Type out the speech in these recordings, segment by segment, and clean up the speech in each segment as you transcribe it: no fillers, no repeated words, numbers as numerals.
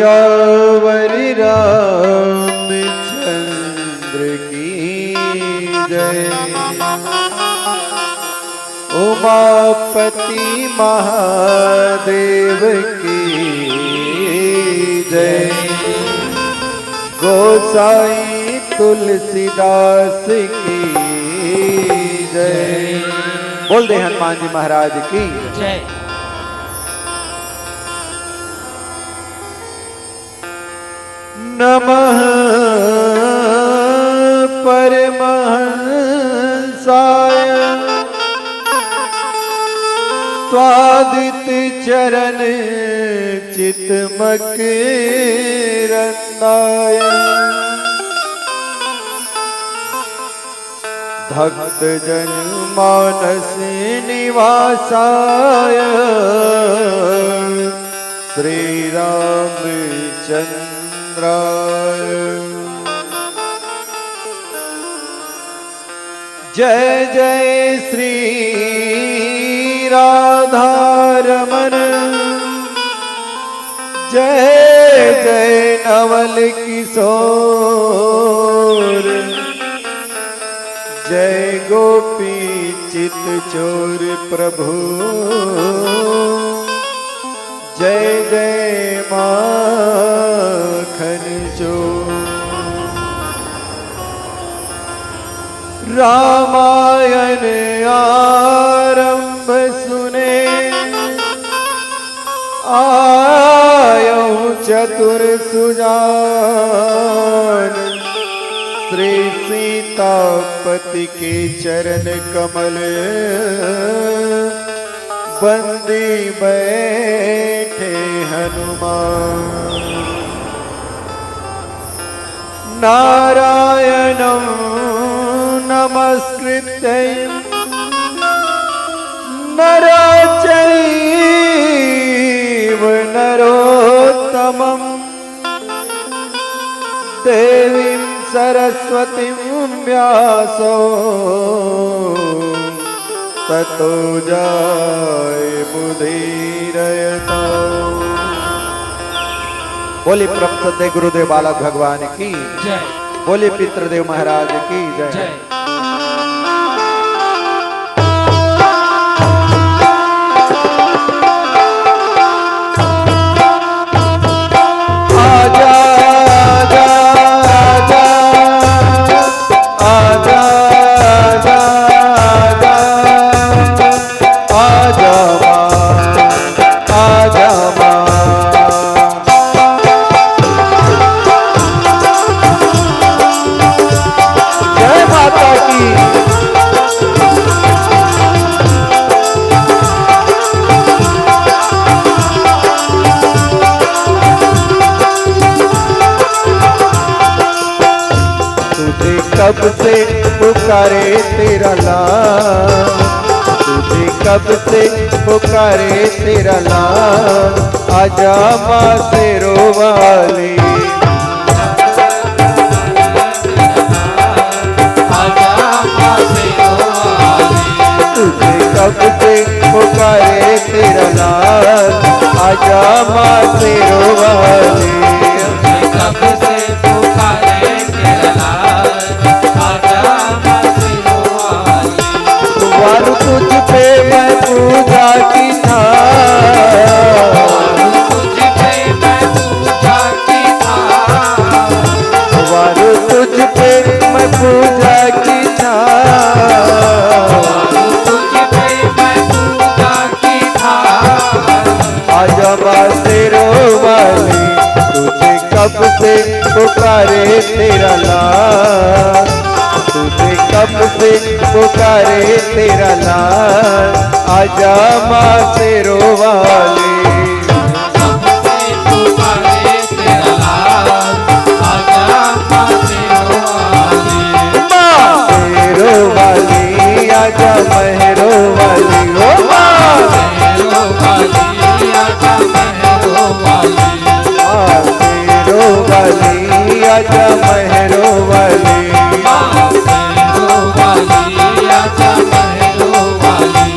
सियावर रामचंद्र की जय। उमापति महादेव की जय। गोसाई तुलसीदास की जय। बोल दे हनुमान जी महाराज की जय। नमः परमहंसाय स्वादित चरण चित्तमकरंदाय भक्त जन मानस निवासाय श्री रामचंद्राय जय जय श्री राधा रमन जय जय नवल किशोर जय गोपी चित चोर प्रभु जय जय माखन चोर। रामायण आरंभ सुने आयौ चतुर सुजान श्री सीतापति के चरण कमल बंदी बैठे हनुमान। नारायणं नमस्कृत्यं नरं चैव नरोत्तमं देवीं सरस्वतीं व्यासो ततो जयमुदीरयता। बोले प्रभु गुरुदेव बालक भगवान की जय। बोले पितृदेव महाराज की जय। आजा आजा आजा आजा आजा आजा जय माता की। तुझे कब से पुकारे तेरा लाल, तुझे कब से पुकारे तेरा लाल, आजा माँ शेरो वाली। तुझे कब से पुकारे तेरा लाल, आजा माँ शेरो वाली। कब से पुकारे तेरा लाल, आजा माँ शेरो वाली। वारु तुझ पे मैं पूजा की था, तुझ पे मैं पूजा की था, वारु तुझ पे मैं पूजा की था, तुझ पे मैं पूजा की था। आजा माँ शेरो वाली। तुझे कब से पुकारे तेरा लाल, तुझे कब से पुकारे तेरा लाल, आजा माँ शेरो वाली। कब से पुकारे तेरा लाल, आजा माँ शेरो वाली। माँ शेरो वाली आजा महरो वाली। ओ माँ शेरो वाली आजा महरो वाली। माँ शेरो वाली आजा महरो वाली। शेरो वाली आजा महरो वाली।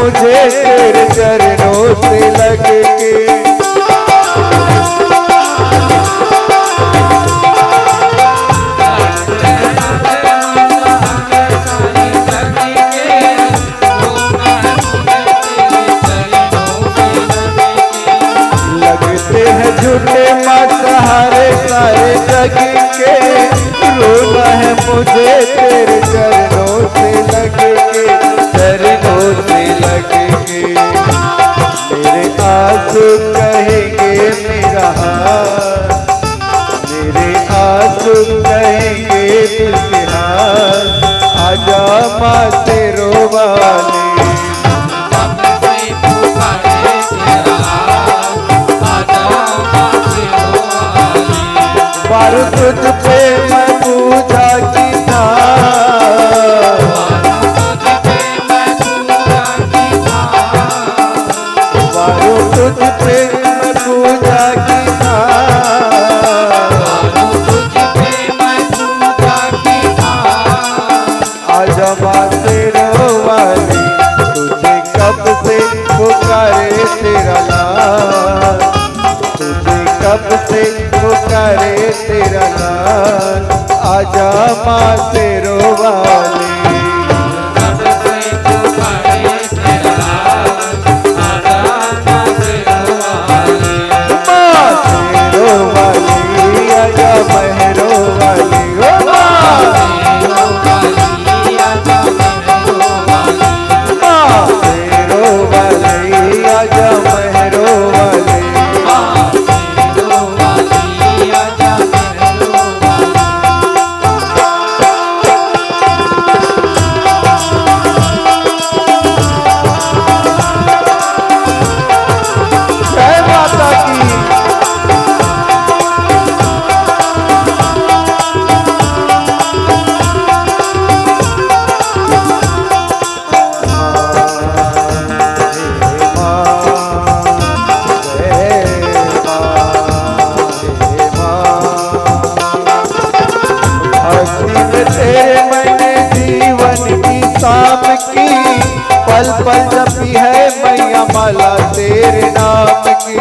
मुझे तेरे चरणों से लग के। लगते हैं झूठे माँ सहारे सारे जग के, रोना है मुझे तेरे चरणों से लग के, चरणों से लग के। मेरे आंसू कहेंगे मेरा हाथ, मेरे आंसू कहेंगे दिल के हाथ, आजा माँ तेरो वाले। वारू तुझ पे मैं पूजा की था, वारू तुझ पे मैं पूजा की था, आजा माँ तेरो वाली, तुझे कब से पुकारे तेरा नाम, तुझे कब से पुकारे तेरा नाम, आजा माँ तेरो वाली। पल पल जपी है मैया माला तेरे नाम की,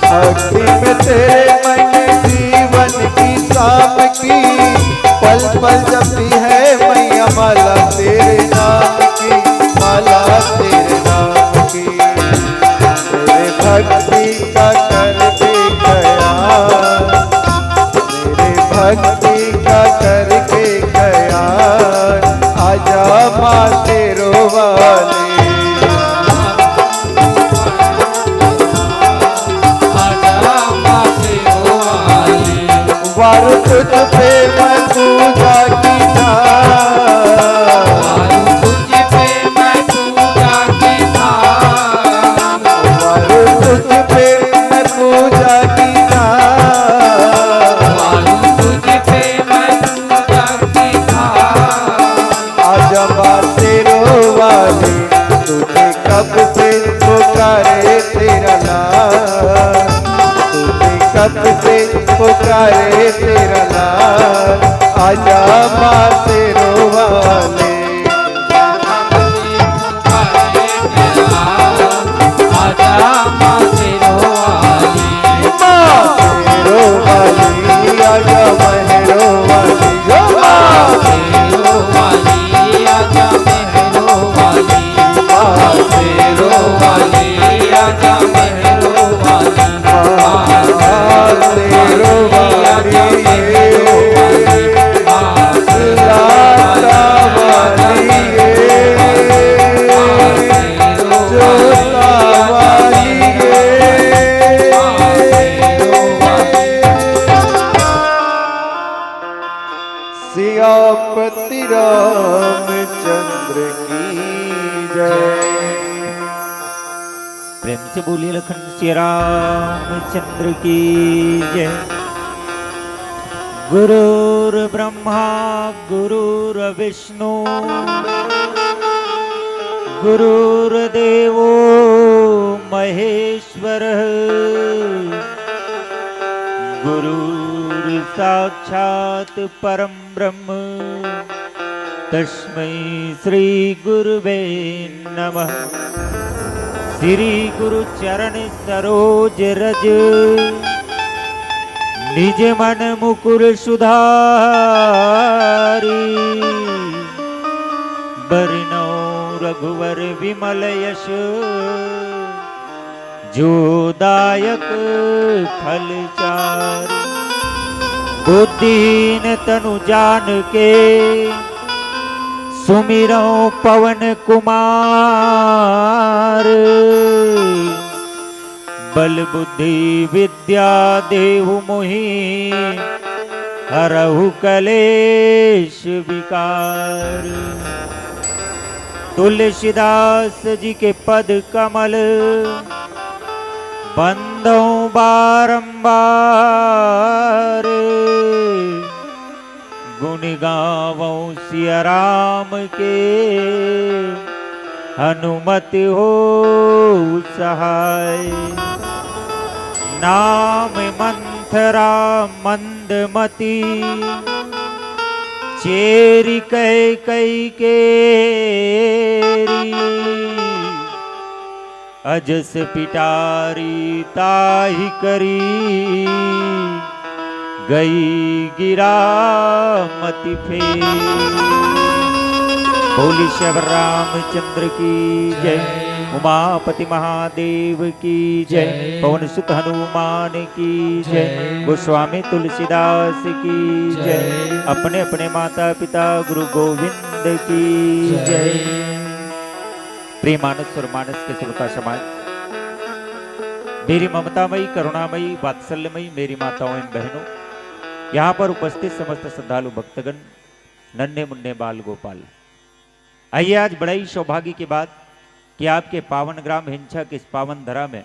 भक्ति में तेरे मैंने जीवन की शाम की, पल पल जपी है मैया माला तेरे नाम की, माला तेरे नाम की। मेरे भक्ति का कर दे गया, मेरे भक्ति का करके गया, आजा माँ तेरो वाले। वारू तुझ पे मैं पूजा की था, वारू तुझ पे मैं पूजा की था, वारू तुझ पे मैं पूजा की था, वारू तुझ पे मैं पूजा की था, आजा माँ तेरो वाले, तुझे कब से पुकारे तेरा नाम, कब से पुकारे तेरा नाम, आजा माँ तेरो वाले। आजा माँ तेरो वाली, माँ तेरो वाली, आजा महरो वाली, माँ तेरो वाली, आजा महरो वाली, माँ तेरो वाली, आजा महरो वाली, तेरो वाली, लाता वाली, जोता वाली, सियापति रामचंद्र की जय। प्रेम से बोलिए लखन श्री रामचंद्र की जय। गुरुर ब्रह्मा गुरुर विष्णु गुरुर्देवो महेश्वरः गुरुर्साक्षात् परं ब्रह्म तस्मै श्री गुरुवे नमः। श्री गुरु चरण सरोज रज निज मन मुकुर सुधारी बरनौ रघुवर विमल यश जो दायक फल चारि। बुद्धिहीन तनु जान के सुमिरौ पवन कुमार। बल बुद्धि विद्या देहु मोहि हरहु कलेश विकार। तुलसीदास जी के पद कमल बंदों बारंबार। गुण गावों सिया राम के हनुमत हो सहाय। नाम मंथरा मंदमती चेरी कह कई केरी। अजस पिटारी ताहि करी गई गिरा मति फेरी। बोली शिव रामचंद्र की जय। उमापति महादेव की जय। पवन सुत हनुमान की जय। गोस्वामी तुलसीदास की जय। अपने अपने माता पिता गुरु गोविंद की जय। प्रिय मानस और मानस के श्रोता समाज, मेरी ममतामयी करुणामयी वात्सल्यमयी मेरी माताओं एवं बहनों, यहाँ पर उपस्थित समस्त श्रद्धालु भक्तगण, नन्हे मुन्ने बाल गोपाल, आइए आज बड़ा ही सौभाग्य की बात कि आपके पावन ग्राम हिंसा के इस पावन धरा में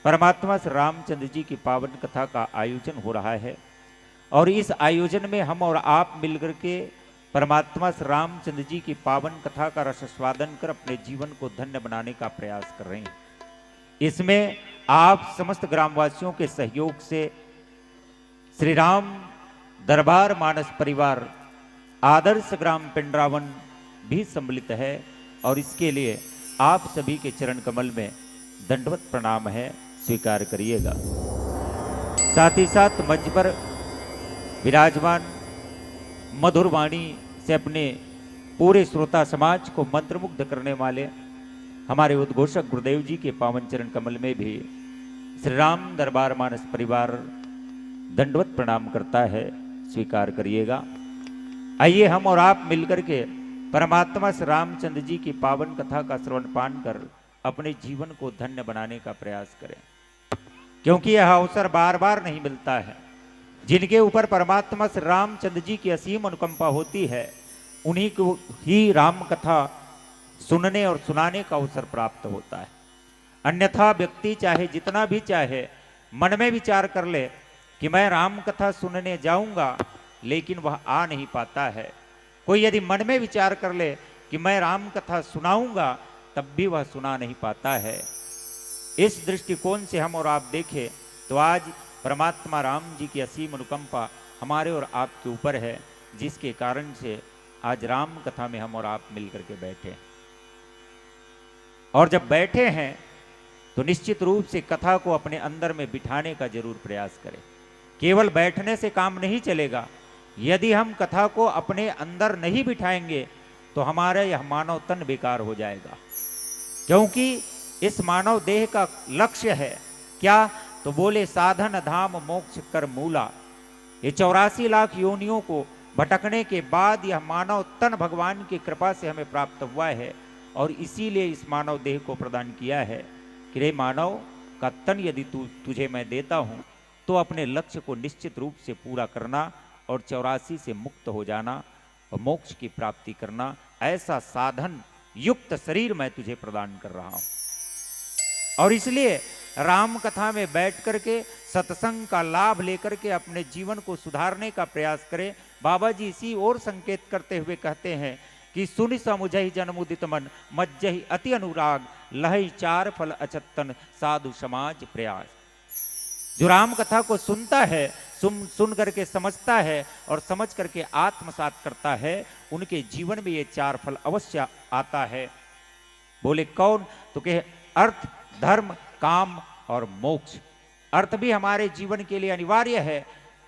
परमात्मा श्री रामचंद्र जी की पावन कथा का आयोजन हो रहा है। और इस आयोजन में हम और आप मिलकर के परमात्मा श्री रामचंद्र जी की पावन कथा का रसास्वादन कर अपने जीवन को धन्य बनाने का प्रयास कर रहे हैं। इसमें आप समस्त ग्रामवासियों के सहयोग से श्री राम दरबार मानस परिवार आदर्श ग्राम पिंडरावन भी सम्मिलित है। और इसके लिए आप सभी के चरण कमल में दंडवत प्रणाम है, स्वीकार करिएगा। साथ ही साथ मंच पर विराजमान मधुर वाणी से अपने पूरे श्रोता समाज को मंत्रमुग्ध करने वाले हमारे उद्घोषक गुरुदेव जी के पावन चरण कमल में भी श्री राम दरबार मानस परिवार दंडवत प्रणाम करता है, स्वीकार करिएगा। आइए हम और आप मिलकर के परमात्मा श्री रामचंद्र जी की पावन कथा का श्रवण पान कर अपने जीवन को धन्य बनाने का प्रयास करें, क्योंकि यह अवसर बार बार नहीं मिलता है। जिनके ऊपर परमात्मा श्री रामचंद्र जी की असीम अनुकंपा होती है, उन्हीं को ही राम कथा सुनने और सुनाने का अवसर प्राप्त होता है। अन्यथा व्यक्ति चाहे जितना भी चाहे मन में विचार कर ले कि मैं राम कथा सुनने जाऊंगा, लेकिन वह आ नहीं पाता है। कोई यदि मन में विचार कर ले कि मैं राम कथा सुनाऊंगा, तब भी वह सुना नहीं पाता है। इस दृष्टिकोण से हम और आप देखें तो आज परमात्मा राम जी की असीम अनुकंपा हमारे और आपके ऊपर है, जिसके कारण से आज राम कथा में हम और आप मिलकर के बैठे। और जब बैठे हैं तो निश्चित रूप से कथा को अपने अंदर में बिठाने का जरूर प्रयास करें। केवल बैठने से काम नहीं चलेगा। यदि हम कथा को अपने अंदर नहीं बिठाएंगे तो हमारा यह मानव तन बेकार हो जाएगा, क्योंकि इस मानव देह का लक्ष्य है क्या? तो बोले साधन धाम मोक्ष कर मूला। ये 84 लाख योनियों को भटकने के बाद यह मानव तन भगवान की कृपा से हमें प्राप्त हुआ है, और इसीलिए इस मानव देह को प्रदान किया है कि रे मानव का तन यदि तुझे मैं देता हूं तो अपने लक्ष्य को निश्चित रूप से पूरा करना और 84 से मुक्त हो जाना और मोक्ष की प्राप्ति करना, ऐसा साधन युक्त शरीर मैं तुझे प्रदान कर रहा हूं। और इसलिए राम कथा में बैठ करके सत्संग का लाभ लेकर के अपने जीवन को सुधारने का प्रयास करें। बाबा जी इसी ओर संकेत करते हुए कहते हैं कि सुनि समुझहि जन्मुदित मन मज्जहि अति अनुराग लहई चार फल अचत्तन साधु समाज प्रयास। जो राम कथा को सुनता है, सुन करके समझता है और समझ करके आत्मसात करता है, उनके जीवन में ये चार फल अवश्य आता है। बोले कौन? तो कहे अर्थ, धर्म, काम और मोक्ष। अर्थ भी हमारे जीवन के लिए अनिवार्य है,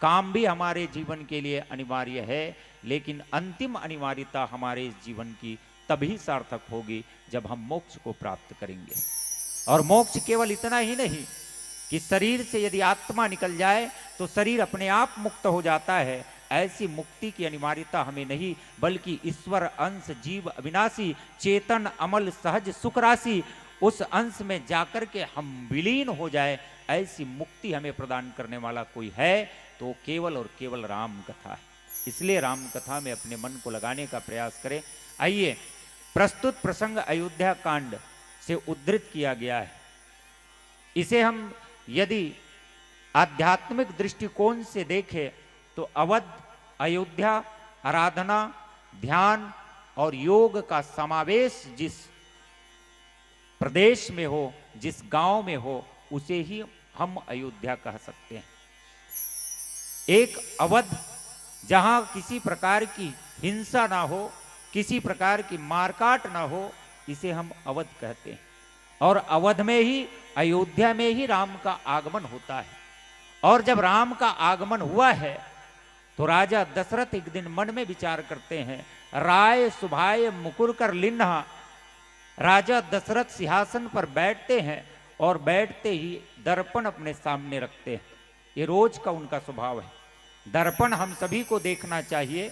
काम भी हमारे जीवन के लिए अनिवार्य है, लेकिन अंतिम अनिवार्यता हमारे जीवन की तभी सार्थक होगी जब हम मोक्ष को प्राप्त करेंगे। और मोक्ष केवल इतना ही नहीं कि शरीर से यदि आत्मा निकल जाए तो शरीर अपने आप मुक्त हो जाता है। ऐसी मुक्ति की अनिवार्यता हमें नहीं, बल्कि ईश्वर अंश जीव अविनाशी चेतन अमल सहज सुख राशि, उस अंश में जाकर के हम विलीन हो जाए, ऐसी मुक्ति हमें प्रदान करने वाला कोई है तो केवल और केवल राम कथा है। इसलिए राम कथा में अपने मन को लगाने का प्रयास करें। आइए, प्रस्तुत प्रसंग अयोध्या कांड से उद्धृत किया गया है। इसे हम यदि आध्यात्मिक दृष्टिकोण से देखें तो अवध, अयोध्या, आराधना, ध्यान और योग का समावेश जिस प्रदेश में हो, जिस गांव में हो, उसे ही हम अयोध्या कह सकते हैं। एक अवध जहां किसी प्रकार की हिंसा ना हो, किसी प्रकार की मारकाट ना हो, इसे हम अवध कहते हैं। और अवध में ही, अयोध्या में ही राम का आगमन होता है। और जब राम का आगमन हुआ है तो राजा दशरथ एक दिन मन में विचार करते हैं, राय सुभाय मुकुर कर लिन्हा। राजा दशरथ सिंहासन पर बैठते हैं और बैठते ही दर्पण अपने सामने रखते हैं। ये रोज का उनका स्वभाव है। दर्पण हम सभी को देखना चाहिए।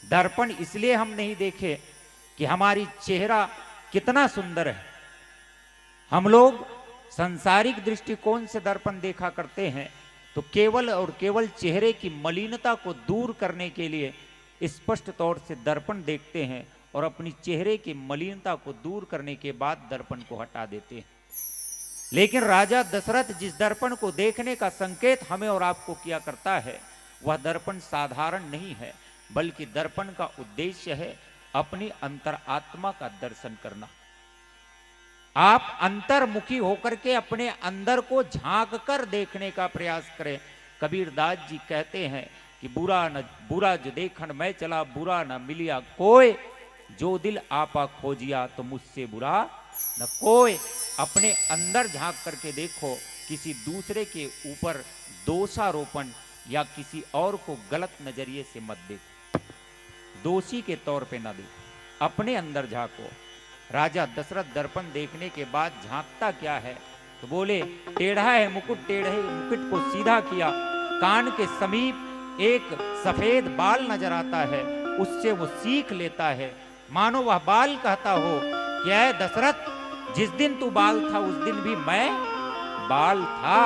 दर्पण इसलिए हम नहीं देखे कि हमारी चेहरा कितना सुंदर है। हम लोग सांसारिक दृष्टिकोण से दर्पण देखा करते हैं तो केवल और केवल चेहरे की मलिनता को दूर करने के लिए स्पष्ट तौर से दर्पण देखते हैं और अपनी चेहरे की मलिनता को दूर करने के बाद दर्पण को हटा देते हैं। लेकिन राजा दशरथ जिस दर्पण को देखने का संकेत हमें और आपको किया करता है, वह दर्पण साधारण नहीं है, बल्कि दर्पण का उद्देश्य है अपनी अंतरात्मा का दर्शन करना। आप अंतर्मुखी होकर के अपने अंदर को झांक कर देखने का प्रयास करें। कबीरदास जी कहते हैं कि बुरा जो देखन मैं चला, बुरा न मिलिया कोई, जो दिल आपा खोजिया तो मुझसे बुरा न कोई। अपने अंदर झांक करके देखो, किसी दूसरे के ऊपर दोषारोपण या किसी और को गलत नजरिए से मत देखो, दोषी के तौर पे ना देखो, अपने अंदर झांको। राजा दशरथ दर्पण देखने के बाद झांकता क्या है तो बोले, टेढ़ा है मुकुट, टेढ़े मुकुट को सीधा किया, कान के समीप एक सफेद बाल नजर आता है, उससे वो सीख लेता है, मानो वह बाल कहता हो कि ऐ दशरथ, जिस दिन तू बाल था उस दिन भी मैं बाल था,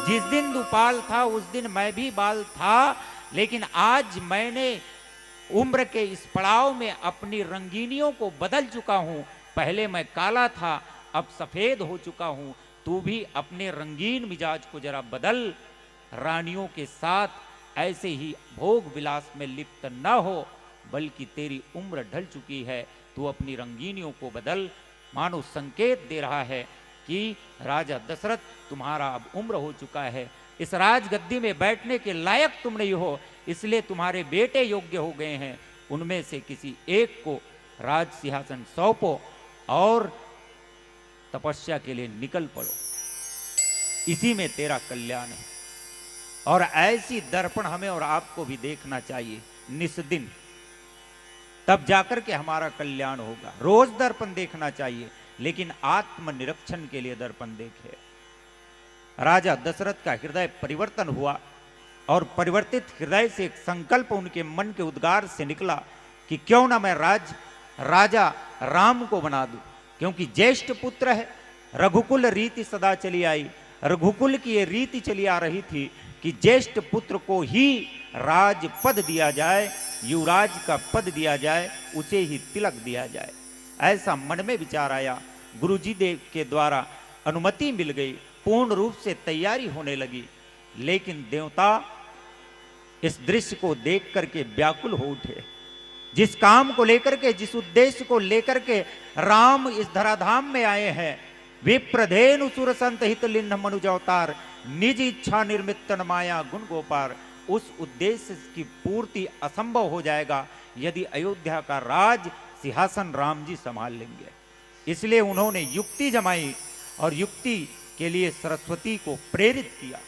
जिस दिन तू बाल था उस दिन मैं भी बाल था, लेकिन आज मैंने उम्र के इस पड़ाव में अपनी रंगीनियों को बदल चुका हूं। पहले मैं काला था, अब सफेद हो चुका हूं। तू भी अपने रंगीन मिजाज को जरा बदल, रानियों के साथ ऐसे ही भोग विलास में लिप्त न हो, बल्कि तेरी उम्र ढल चुकी है, तू अपनी रंगीनियों को बदल। मानो संकेत दे रहा है कि राजा दशरथ, तुम्हारा अब उम्र हो चुका है, इस राजगद्दी में बैठने के लायक तुम नहीं हो, इसलिए तुम्हारे बेटे योग्य हो गए हैं, उनमें से किसी एक को राज सिंहासन सौंपो और तपस्या के लिए निकल पड़ो, इसी में तेरा कल्याण है। और ऐसी दर्पण हमें और आपको भी देखना चाहिए निस्दिन, तब जाकर के हमारा कल्याण होगा। रोज दर्पण देखना चाहिए, लेकिन आत्मनिरीक्षण के लिए दर्पण देखे। राजा दशरथ का हृदय परिवर्तन हुआ और परिवर्तित हृदय से एक संकल्प उनके मन के उद्गार से निकला कि क्यों ना मैं राजा राम को बना दूं, क्योंकि ज्येष्ठ पुत्र है। रघुकुल रीति सदा चली आई, रघुकुल की ये रीति चली आ रही थी कि ज्येष्ठ पुत्र को ही राज पद दिया जाए, युवराज का पद दिया जाए, उसे ही तिलक दिया जाए। ऐसा मन में विचार आया। गुरुजी देव के द्वारा अनुमति मिल गई, पूर्ण रूप से तैयारी होने लगी। लेकिन देवता इस दृश्य को देख करके व्याकुल हो उठे। जिस काम को लेकर के, जिस उद्देश्य को लेकर के राम इस धराधाम में आए हैं, विप्रधेनु सुर संत हित लिन्ह मनुज अवतार, निज इच्छा निर्मितन माया गुण गोपार, उस उद्देश्य की पूर्ति असंभव हो जाएगा यदि अयोध्या का राज सिंहासन राम जी संभाल लेंगे। इसलिए उन्होंने युक्ति जमाई और युक्ति के लिए सरस्वती को प्रेरित किया।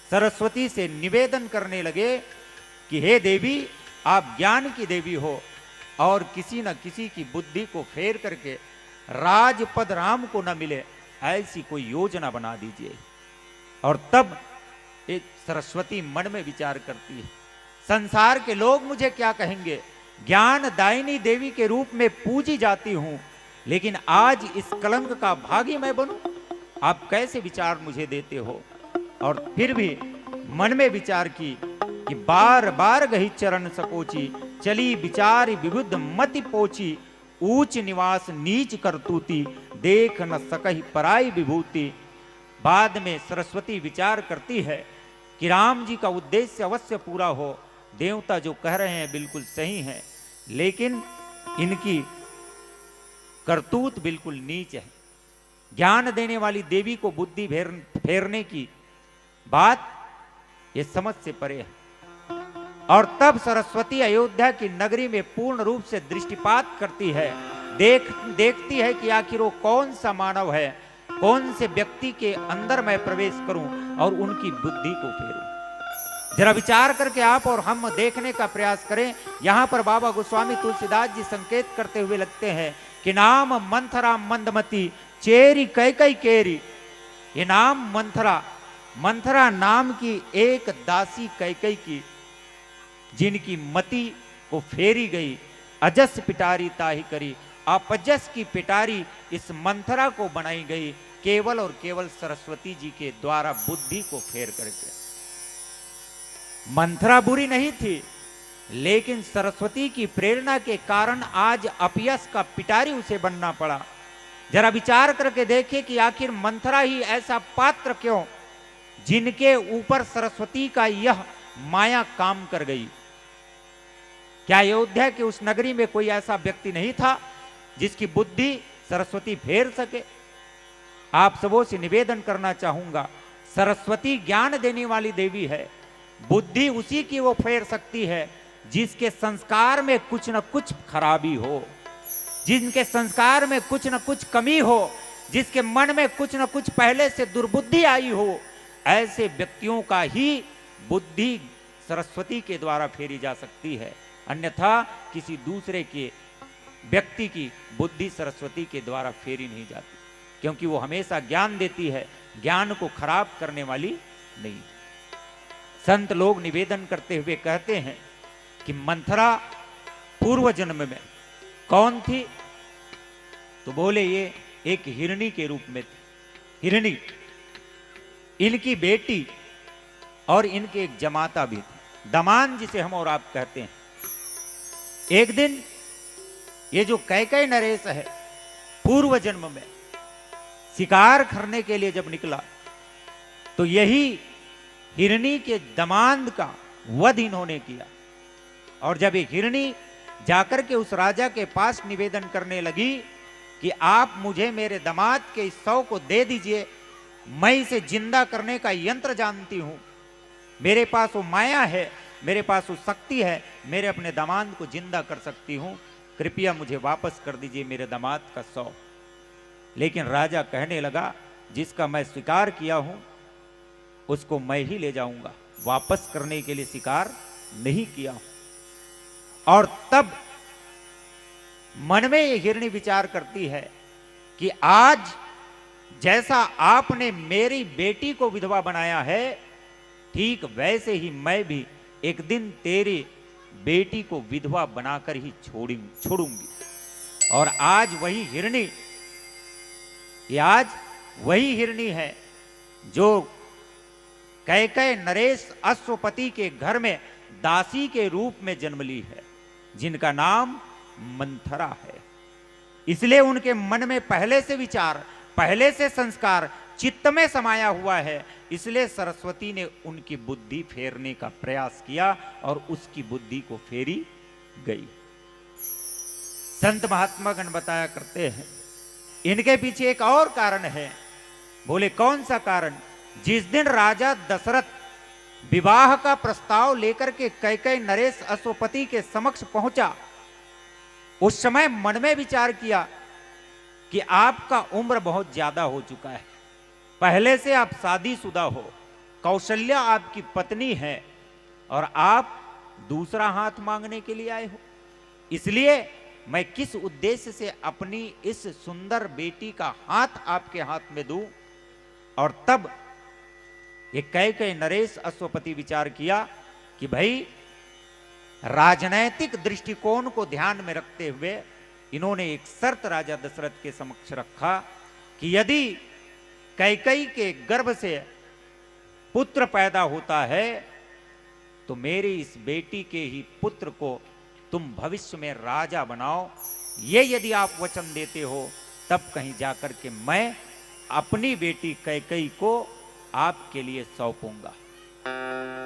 सरस्वती से निवेदन करने लगे कि हे देवी, आप ज्ञान की देवी हो और किसी न किसी की बुद्धि को फेर करके राजपद राम को न मिले, ऐसी कोई योजना बना दीजिए। और तब एक सरस्वती मन में विचार करती है, संसार के लोग मुझे क्या कहेंगे, ज्ञान दायिनी देवी के रूप में पूजी जाती हूं, लेकिन आज इस कलंक का भागी मैं बनूं? आप कैसे विचार मुझे देते हो? और फिर भी मन में विचार की कि बार बार गही चरण सकोची, चली विचार विबुद्ध मति पोची, ऊंच निवास नीच करतूती, देख न सकहि पराई विभूति। बाद में सरस्वती विचार करती है कि राम जी का उद्देश्य अवश्य पूरा हो, देवता जो कह रहे हैं बिल्कुल सही है, लेकिन इनकी करतूत बिल्कुल नीच है। ज्ञान देने वाली देवी को बुद्धि फेरने की बात ये समझ से परे है। और तब सरस्वती अयोध्या की नगरी में पूर्ण रूप से दृष्टिपात करती है, देखती है कि आखिर वो कौन सा मानव है, कौन से व्यक्ति के अंदर मैं प्रवेश करूं और उनकी बुद्धि को फेरूं। जरा विचार करके आप और हम देखने का प्रयास करें। यहां पर बाबा गोस्वामी तुलसीदास जी संकेत करते हुए लगते हैं कि नाम मंथरा मंदमती, चेरी कैकई केरी। ये नाम मंथरा, मंथरा नाम की एक दासी कैकई की, जिनकी मति को फेरी गई, अजस पिटारी ताही करी, अपजस की पिटारी इस मंथरा को बनाई गई, केवल और केवल सरस्वती जी के द्वारा बुद्धि को फेर करके। मंथरा बुरी नहीं थी, लेकिन सरस्वती की प्रेरणा के कारण आज अपयस का पिटारी उसे बनना पड़ा। जरा विचार करके देखें कि आखिर मंथरा ही ऐसा पात्र क्यों, जिनके ऊपर सरस्वती का यह माया काम कर गई। क्या अयोध्या की उस नगरी में कोई ऐसा व्यक्ति नहीं था जिसकी बुद्धि सरस्वती फेर सके? आप सबों से निवेदन करना चाहूंगा, सरस्वती ज्ञान देने वाली देवी है, बुद्धि उसी की वो फेर सकती है जिसके संस्कार में कुछ न कुछ खराबी हो, जिनके संस्कार में कुछ न कुछ कमी हो, जिसके मन में कुछ न कुछ पहले से दुर्बुद्धि आई हो। ऐसे व्यक्तियों का ही बुद्धि सरस्वती के द्वारा फेरी जा सकती है, अन्यथा किसी दूसरे के व्यक्ति की बुद्धि सरस्वती के द्वारा फेरी नहीं जाती, क्योंकि वो हमेशा ज्ञान देती है, ज्ञान को खराब करने वाली नहीं। संत लोग निवेदन करते हुए कहते हैं कि मंथरा पूर्व जन्म में कौन थी? तो बोले ये एक हिरणी के रूप में थी। हिरणी इनकी बेटी और इनके एक जमाता भी थे, दमान जिसे हम और आप कहते हैं। एक दिन ये जो कैकई नरेश है, पूर्व जन्म में शिकार करने के लिए जब निकला, तो यही हिरणी के दमांद का वध इन्होंने किया। और जब ये हिरणी जाकर के उस राजा के पास निवेदन करने लगी कि आप मुझे मेरे दामाद के इस शव को दे दीजिए, मैं इसे जिंदा करने का यंत्र जानती हूं, मेरे पास वो माया है, मेरे पास वो शक्ति है, मेरे अपने दामाद को जिंदा कर सकती हूं, कृपया मुझे वापस कर दीजिए मेरे दामाद का शव। लेकिन राजा कहने लगा, जिसका मैं स्वीकार किया हूं उसको मैं ही ले जाऊंगा, वापस करने के लिए स्वीकार नहीं किया हूं। और तब मन में ये हिरणी विचार करती है कि आज जैसा आपने मेरी बेटी को विधवा बनाया है, ठीक वैसे ही मैं भी एक दिन तेरी बेटी को विधवा बनाकर ही छोड़ूंगी। और आज वही हिरणी, ये आज वही हिरणी है जो कैकई नरेश अश्वपति के घर में दासी के रूप में जन्म ली है, जिनका नाम मंथरा है। इसलिए उनके मन में पहले से विचार, पहले से संस्कार चित्त में समाया हुआ है, इसलिए सरस्वती ने उनकी बुद्धि फेरने का प्रयास किया और उसकी बुद्धि को फेरी गई। संत महात्मा गण बताया करते हैं, इनके पीछे एक और कारण है। बोले कौन सा कारण? जिस दिन राजा दशरथ विवाह का प्रस्ताव लेकर के कैकेयी नरेश अश्वपति के समक्ष पहुंचा, उस समय मन में विचार किया कि आपका उम्र बहुत ज्यादा हो चुका है, पहले से आप शादीशुदा हो, कौशल्या आपकी पत्नी है और आप दूसरा हाथ मांगने के लिए आए हो। इसलिए मैं किस उद्देश्य से अपनी इस सुंदर बेटी का हाथ आपके हाथ में दूं? और तब ये कैकेयी नरेश अश्वपति विचार किया कि भाई राजनैतिक दृष्टिकोण को ध्यान में रखते हुए इन्होंने एक शर्त राजा दशरथ के समक्ष रखा कि यदि कैकेयी के गर्भ से पुत्र पैदा होता है तो मेरी इस बेटी के ही पुत्र को तुम भविष्य में राजा बनाओ। ये यदि आप वचन देते हो तब कहीं जाकर के मैं अपनी बेटी कैकेयी को आपके लिए सौंपूंगा।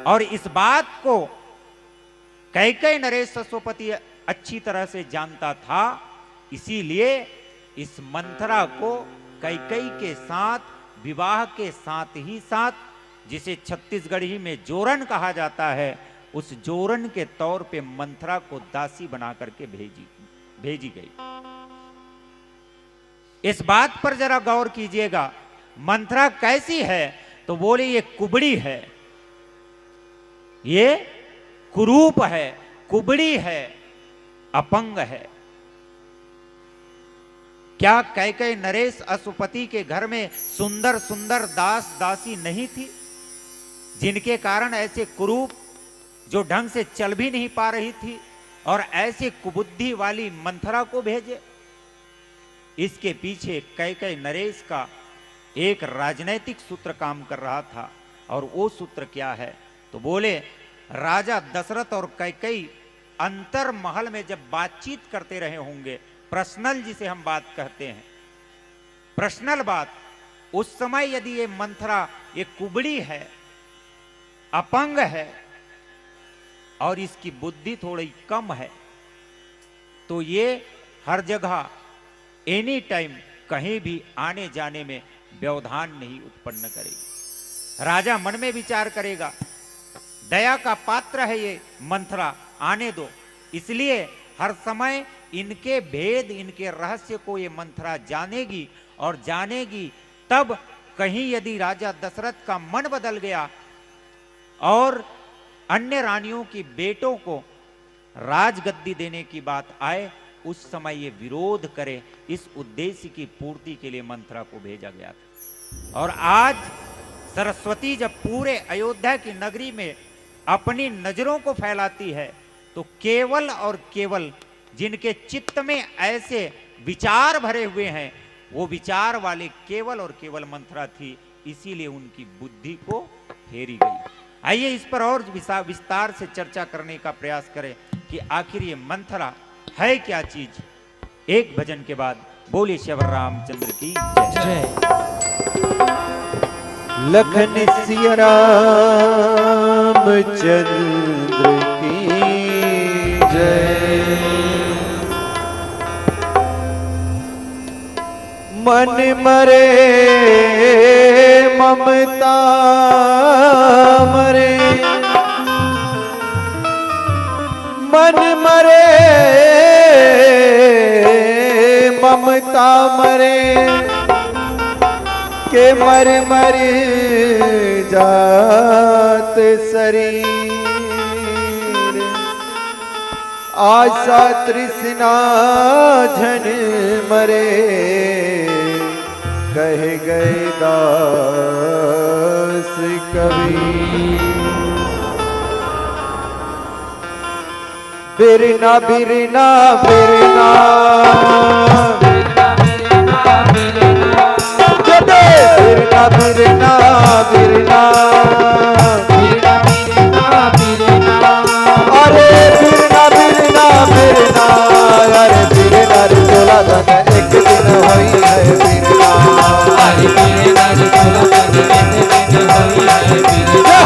और इस बात को कैकेयी नरेश अश्वपति अच्छी तरह से जानता था, इसीलिए इस मंथरा को कैकेयी के साथ विवाह के साथ ही साथ, जिसे छत्तीसगढ़ी में जोरन कहा जाता है, उस जोरन के तौर पे मंथरा को दासी बना करके भेजी गई। इस बात पर जरा गौर कीजिएगा, मंथरा कैसी है? तो बोले ये कुबड़ी है, ये कुरूप है, कुबड़ी है, अपंग है। क्या कैकेयी नरेश अश्वपति के घर में सुंदर सुंदर दास दासी नहीं थी, जिनके कारण ऐसे कुरूप जो ढंग से चल भी नहीं पा रही थी और ऐसे कुबुद्धि वाली मंथरा को भेजे? इसके पीछे कैकेयी नरेश का एक राजनैतिक सूत्र काम कर रहा था। और वो सूत्र क्या है? तो बोले राजा दशरथ और कैकेयी अंतर महल में जब बातचीत करते रहे होंगे, पर्सनल जिसे हम बात कहते हैं, पर्सनल बात, उस समय यदि ये मंथरा ये कुबड़ी है, अपंग है और इसकी बुद्धि थोड़ी कम है, तो ये हर जगह एनी टाइम कहीं भी आने जाने में व्यवधान नहीं उत्पन्न करेगी। राजा मन में विचार करेगा, दया का पात्र है ये मंथरा, आने दो। इसलिए हर समय इनके भेद, इनके रहस्य को ये मंथरा जानेगी और जानेगी तब कहीं यदि राजा दशरथ का मन बदल गया और अन्य रानियों की बेटों को राजगद्दी देने की बात आए, उस समय ये विरोध करे, इस उद्देश्य की पूर्ति के लिए मंथरा को भेजा गया था। और आज सरस्वती जब पूरे अयोध्या की नगरी में अपनी नजरों को फैलाती है तो केवल और केवल जिनके चित्त में ऐसे विचार भरे हुए हैं, वो विचार वाले केवल और केवल मंथरा थी, इसीलिए उनकी बुद्धि को फेरी गई। आइए इस पर और विस्तार से चर्चा करने का प्रयास करें कि आखिर ये मंथरा है क्या चीज। एक भजन के बाद बोले श्री रामचंद्र की जय। लखन सिया रामचंद्र की जय। मन मरे ममता मरे, मन मरे ममता मरे, के मर मर जात शरीर। आशा तृष्णा झन मरे, कह गए दास कबीर। बिरना बिरना बिरना बिरना बिरना बिरना अरे बिरना बिरना बिरना, अरे बिरना रे चोला धन एक दिन होई है बिरना, अरे बिरना रे चोला धन एक दिन होई है बिरना,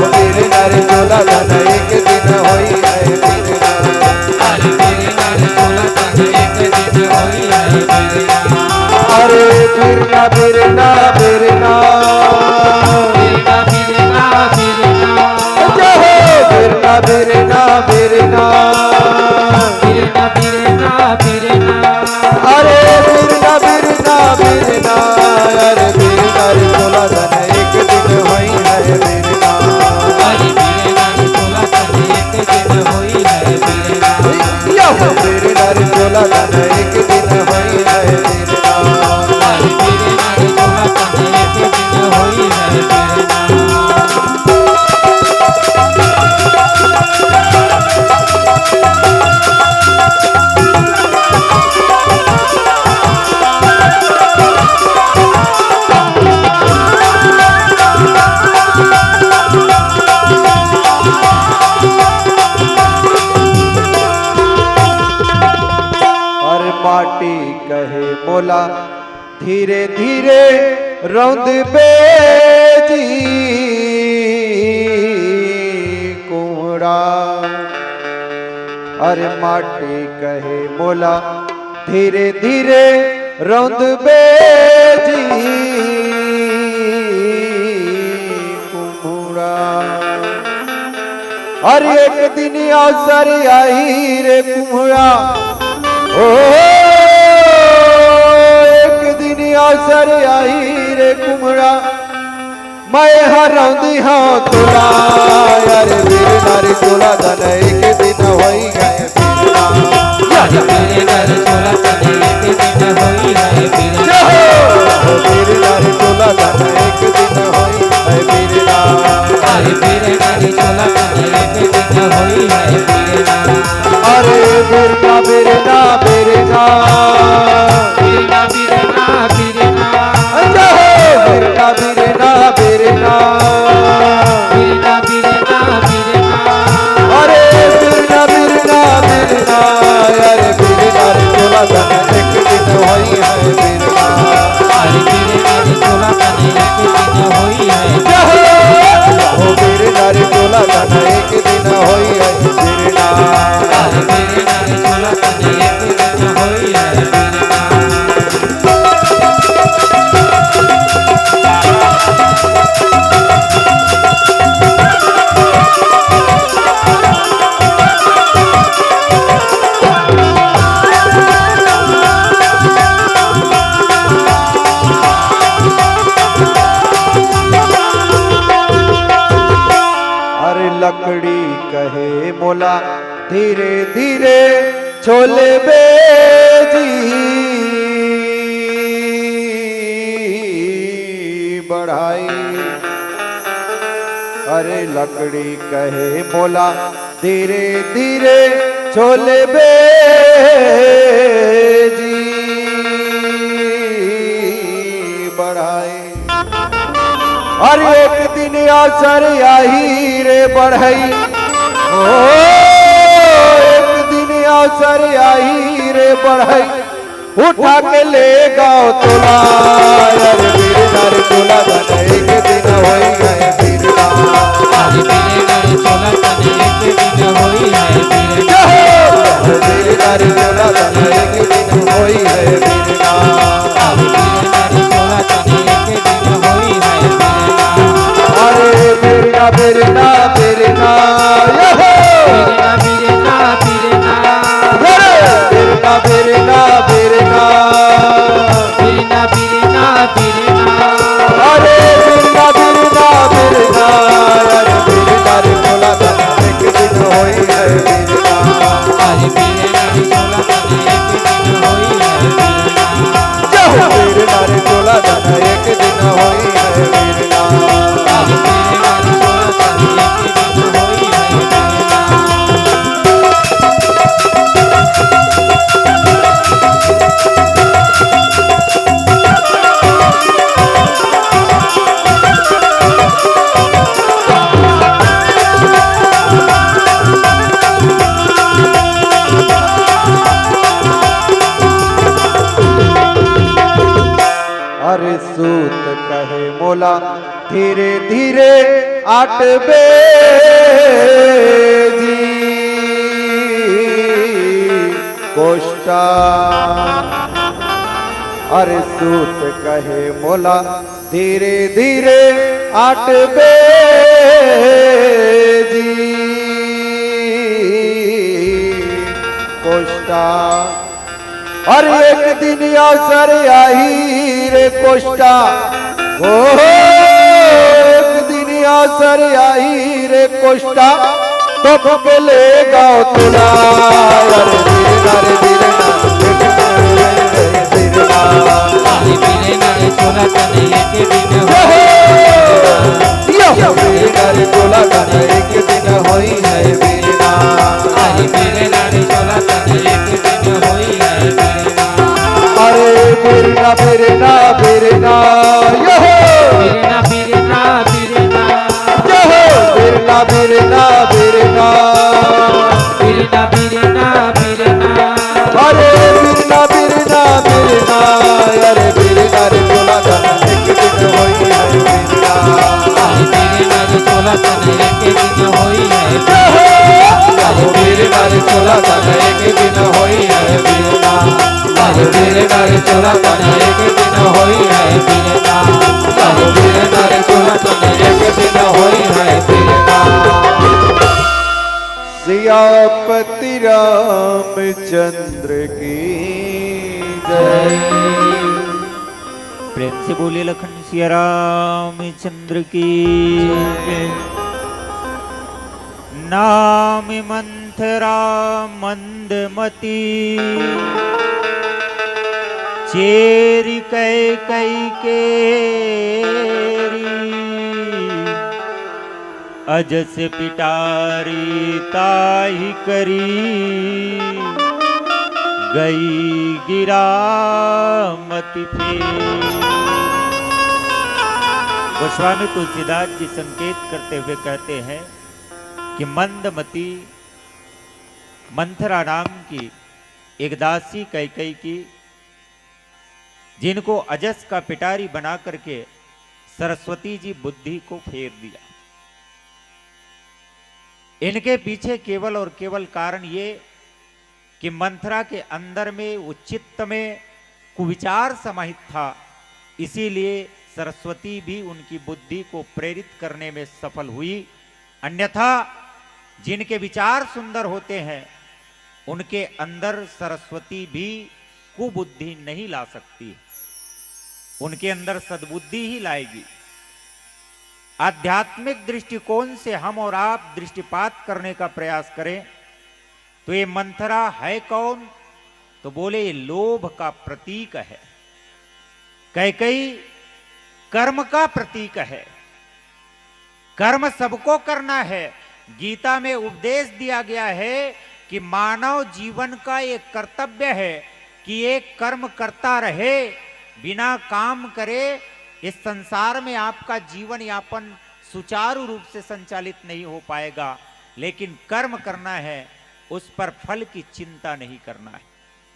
बिरना रे चोला धन एक दिन होई है बिरना, अरे बिरना रे चोला धन बिरना बिरना बिरना बिरना बिरना बिरना जय हो बिरना बिरना बिरना बिरना बिरना बिरना अरे बिरना बिरना बिरना अरे बिरना रे तोला धन एक दिन होई है बिरना अरे बिरना रे तोला धन एक दिन होई है बिरना या हो बिरना रे तोला धन एक दिन होई है बिरना अरे बिरना रे तोला धन एक दिन होई है बिरना और माटी कहे मोला धीरे धीरे रौंद बेजी कुहड़ा अरे माटी कहे मोला धीरे धीरे रौंद बेजी कुहड़ा हर एक दिन अवसर आई रे कुहड़ा ओ एक दिन अवसर आई रे कुमड़ा मैं हरौंदी हाँ तोला अरे बिरना रे तोला धन एक दिन होई गए बिरना अरे बिरना रे तोला धन एक दिन होई है बिरना बिरना रे तोला धन एक दिन होई है बिरना अरे बिरना रे तोला धन एक दिन होई है बिरना अरे बिरना बिरना बिरना बिरना बिरना बिरना बिरना बिरना बिरना बिरना बिरना बिरना अरे बिरना बिरना बिरना अरे बिरना रे तोला धन एक दिन होई है बिरना अरे बिरना रे तोला धन एक दिन होई है ओ बिरना रे तोला धन एक दिन होई है बिरना अरे बिरना रे तोला धन एक दिन होई है बिरना अरे लकड़ी कहे मोला धीरे धीरे छोले बेजी बढ़ाई अरे लकड़ी कहे मोला धीरे धीरे छोले बेजी बढ़ाई अरे एक दिन अवसर आई रे बढ़ई ओ एक दिन अवसर आई रे बढ़ई उठा के ले गाओ तोला अरे बिरना रे तोला धन एक दिन होई गए बिरना अरे बिरना रे तोला धन एक दिन होई है बिरना बिरना रे तोला धन एक दिन होई है बिरना अरे बिरना रे तोला धन एक दिन होई है बिरना अरे बिरना बिरना बिरना बिरना बिरना बिरना बिरना बिरना बिरना बिरना बिरना बिरना अरे बिरना बिरना बिरना अरे बिरना रे तोला धन एक दिन होई है बिरना अरे बिरना रे तोला धन एक दिन होई है बिरना बिरना रे तोला धन एक दिन होई है बिरना अरे बिरना रे तोला धन एक दिन होई है बिरना अरे सूत कहे मोला धीरे धीरे आटबे जी कोष्टा अरे सूत कहे मोला धीरे धीरे आटबे जी कोष्टा। और एक दिन अवसर आई रे कोष्टा, ओ एक दिन अवसर आई रे कोष्टा, तो पकले गाओ तुला। अरे धीरे नारे धीरे बिरना बिरना बिरना बिरना बिरना बिरना बिरना बिरना बिरना बिरना बिरना बिरना अरे बिरना बिरना बिरना अरे बिरना रे चोला गाना एक दिन होई है बिरना। अरे बिरना रे चोला गाना एक दिन होई है अरे बिरना रे चोला गाना एक दिन होई है बिरना। अरे बिरना रे चोला गाना एक दिन होई है बिरना। अरे बिरना रे चोला गाना एक दिन होई है बिरना। सियापति रामचंद्र की जय। प्रेम से बोले लखन सिया रामचंद्र की जय। नाम मंथरा मंदमती चेरी कई कई केरी अजस पिटारी ताही करी गई गिरा मति फेर। गोस्वामी तुलसीदास जी संकेत करते हुए कहते हैं कि मंदमती मंथरा नाम की एक दासी कैकई की, जिनको अजस का पिटारी बना करके सरस्वती जी बुद्धि को फेर दिया। इनके पीछे केवल और केवल कारण ये कि मंथरा के अंदर में वो चित्त में कुविचार समाहित था, इसीलिए सरस्वती भी उनकी बुद्धि को प्रेरित करने में सफल हुई। अन्यथा जिनके विचार सुंदर होते हैं उनके अंदर सरस्वती भी कुबुद्धि नहीं ला सकती, उनके अंदर सद्बुद्धि ही लाएगी। आध्यात्मिक दृष्टिकोण से हम और आप दृष्टिपात करने का प्रयास करें तो ये मंथरा है कौन? तो बोले ये लोभ का प्रतीक है, कैकई कर्म का प्रतीक है। कर्म सबको करना है। गीता में उपदेश दिया गया है कि मानव जीवन का एक कर्तव्य है कि एक कर्म करता रहे, बिना काम करे इस संसार में आपका जीवन यापन सुचारू रूप से संचालित नहीं हो पाएगा। लेकिन कर्म करना है, उस पर फल की चिंता नहीं करना है।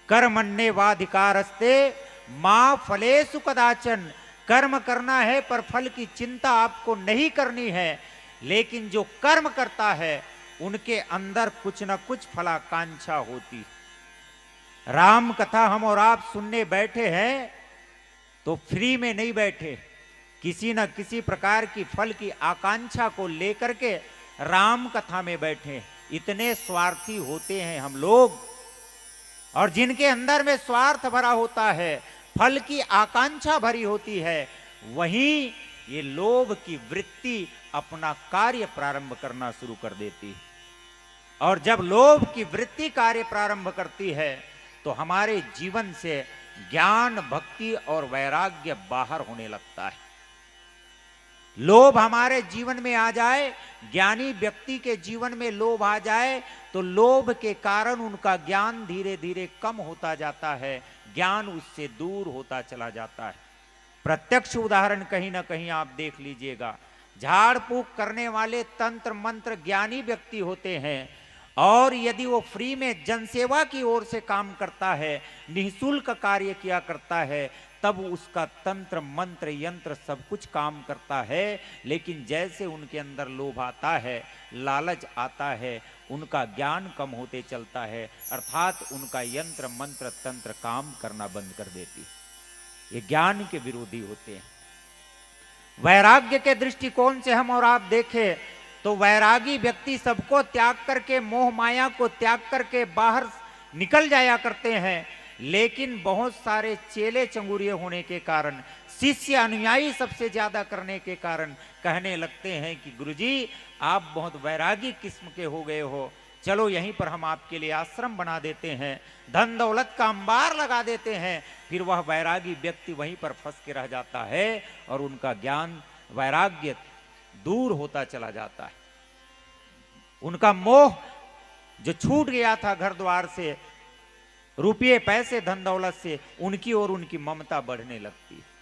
कर्मण्येवाधिकारस्ते मां फलेषु कदाचन। कर्म करना है पर फल की चिंता आपको नहीं करनी है। लेकिन जो कर्म करता है उनके अंदर कुछ न कुछ फलाकांक्षा होती। राम कथा हम और आप सुनने बैठे हैं तो फ्री में नहीं बैठे, किसी न किसी प्रकार की फल की आकांक्षा को लेकर के राम कथा में बैठे। इतने स्वार्थी होते हैं हम लोग, और जिनके अंदर में स्वार्थ भरा होता है, फल की आकांक्षा भरी होती है, वहीं ये लोभ की वृत्ति अपना कार्य प्रारंभ करना शुरू कर देती है। और जब लोभ की वृत्ति कार्य प्रारंभ करती है तो हमारे जीवन से ज्ञान, भक्ति और वैराग्य बाहर होने लगता है। लोभ हमारे जीवन में आ जाए, ज्ञानी व्यक्ति के जीवन में लोभ आ जाए तो लोभ के कारण उनका ज्ञान धीरे धीरे कम होता जाता है, ज्ञान उससे दूर होता चला जाता है। प्रत्यक्ष उदाहरण कहीं ना कहीं आप देख लीजिएगा। झाड़ फूक करने वाले तंत्र मंत्र ज्ञानी व्यक्ति होते हैं, और यदि वो फ्री में जनसेवा की ओर से काम करता है, निःशुल्क कार्य किया करता है, तब उसका तंत्र मंत्र यंत्र सब कुछ काम करता है। लेकिन जैसे उनके अंदर लोभ आता है, लालच आता है, उनका ज्ञान कम होते चलता है, अर्थात उनका यंत्र मंत्र तंत्र काम करना बंद कर देती। ये ज्ञान के विरोधी होते हैं। वैराग्य के दृष्टिकोण से हम और आप देखें तो वैरागी व्यक्ति सबको त्याग करके, मोह माया को त्याग करके बाहर निकल जाया करते हैं, लेकिन बहुत सारे चेले चंगुरिये होने के कारण, शिष्य अनुयायी सबसे ज्यादा करने के कारण कहने लगते हैं कि गुरुजी आप बहुत वैरागी किस्म के हो गए हो, चलो यहीं पर हम आपके लिए आश्रम बना देते हैं, धन दौलत का अंबार लगा देते हैं। फिर वह वैरागी व्यक्ति वहीं पर फंस के रह जाता है और उनका ज्ञान वैराग्य दूर होता चला जाता है। उनका मोह जो छूट गया था घर द्वार से, रुपये पैसे धन दौलत से, उनकी और उनकी ममता बढ़ने लगती है।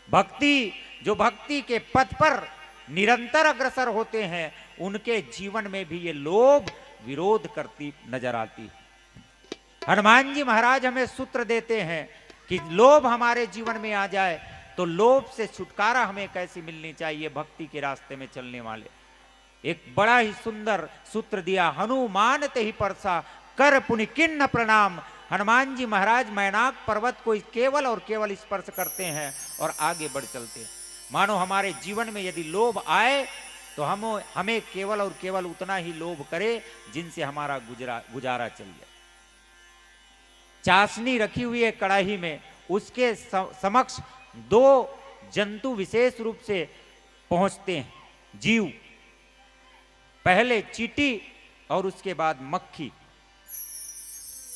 भक्ति जो भक्ति के पथ पर निरंतर अग्रसर होते हैं, उनके जीवन में भी ये लोभ विरोध करती नजर आती है। हनुमान जी महाराज हमें सूत्र देते हैं कि लोभ हमारे जीवन में आ जाए तो लोभ से छुटकारा हमें कैसे मिलनी चाहिए भक्ति के रास्ते में चलने वाले। एक बड़ा ही सुंदर सूत्र दिया, हनुमान ते ही परसा कर पुनि किन्न प्रणाम। हनुमान जी महाराज मैनाक पर्वत को केवल और केवल स्पर्श करते हैं और आगे बढ़ चलते हैं। मानो हमारे जीवन में यदि लोभ आए तो हमें केवल और केवल उतना ही लोभ करे जिनसे हमारा गुजारा चल जाए। चाशनी रखी हुई है कड़ाही में, उसके समक्ष दो जंतु विशेष रूप से पहुंचते हैं, जीव, पहले चींटी और उसके बाद मक्खी।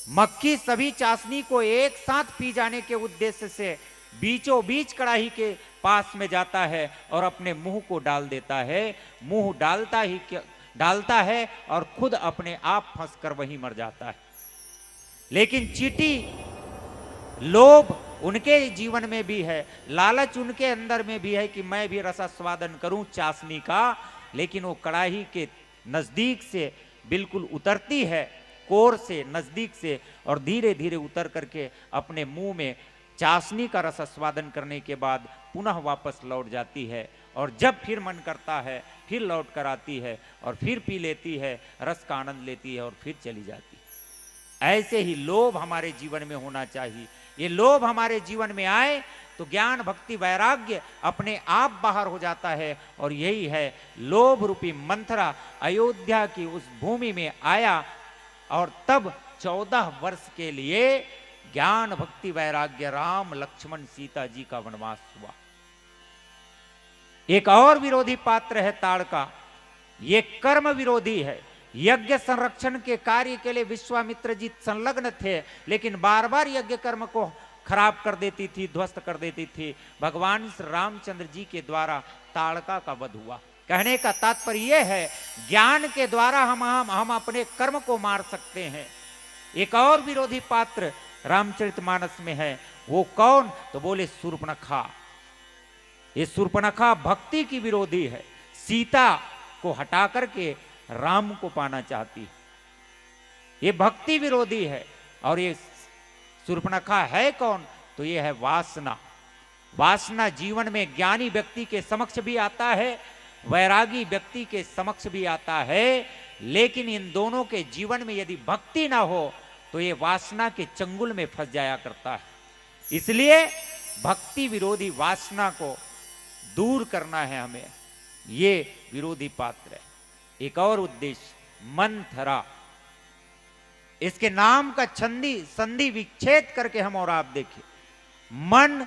मक्खी सभी चाशनी को एक साथ पी जाने के उद्देश्य से बीचों बीच कड़ाही के पास में जाता है और अपने मुंह को डाल देता है। मुंह डालता है और खुद अपने आप फंसकर वहीं मर जाता है। लेकिन चींटी, लोभ उनके जीवन में भी है, लालच उनके अंदर में भी है कि मैं भी रसास्वादन करूं चाशनी का, लेकिन वो कड़ाही के नजदीक से बिल्कुल उतरती है, कोर से नजदीक से, और धीरे धीरे उतर करके अपने मुंह में चाशनी का रस आस्वादन करने के बाद पुनः वापस लौट जाती है। और जब फिर मन करता है फिर लौट कर आती है और फिर पी लेती है, रस का आनंद लेती है और फिर चली जाती है। ऐसे ही लोभ हमारे जीवन में होना चाहिए। ये लोभ हमारे जीवन में आए तो ज्ञान भक्ति वैराग्य अपने आप बाहर हो जाता है। और यही है लोभ रूपी मंथरा अयोध्या की उस भूमि में आया और तब 14 वर्ष के लिए ज्ञान भक्ति वैराग्य राम लक्ष्मण सीता जी का वनवास हुआ। एक और विरोधी पात्र है ताड़का। ये कर्म विरोधी है। यज्ञ संरक्षण के कार्य के लिए विश्वामित्र जी संलग्न थे, लेकिन बार बार यज्ञ कर्म को खराब कर देती थी, ध्वस्त कर देती थी। भगवान श्री रामचंद्र जी के द्वारा ताड़का का वध हुआ। कहने का तात्पर्य यह है ज्ञान के द्वारा हम अपने कर्म को मार सकते हैं। एक और विरोधी पात्र रामचरितमानस में है, वो कौन? तो बोले शूर्पणखा। ये शूर्पणखा भक्ति की विरोधी है, सीता को हटा करके राम को पाना चाहती है। ये भक्ति विरोधी है। और ये शूर्पणखा है कौन? तो ये है वासना। वासना जीवन में ज्ञानी व्यक्ति के समक्ष भी आता है, वैरागी व्यक्ति के समक्ष भी आता है, लेकिन इन दोनों के जीवन में यदि भक्ति ना हो तो ये वासना के चंगुल में फंस जाया करता है। इसलिए भक्ति विरोधी वासना को दूर करना है हमें। ये विरोधी पात्र है। एक और उद्देश्य मंथरा। इसके नाम का संधि विच्छेद करके हम और आप देखिए, मन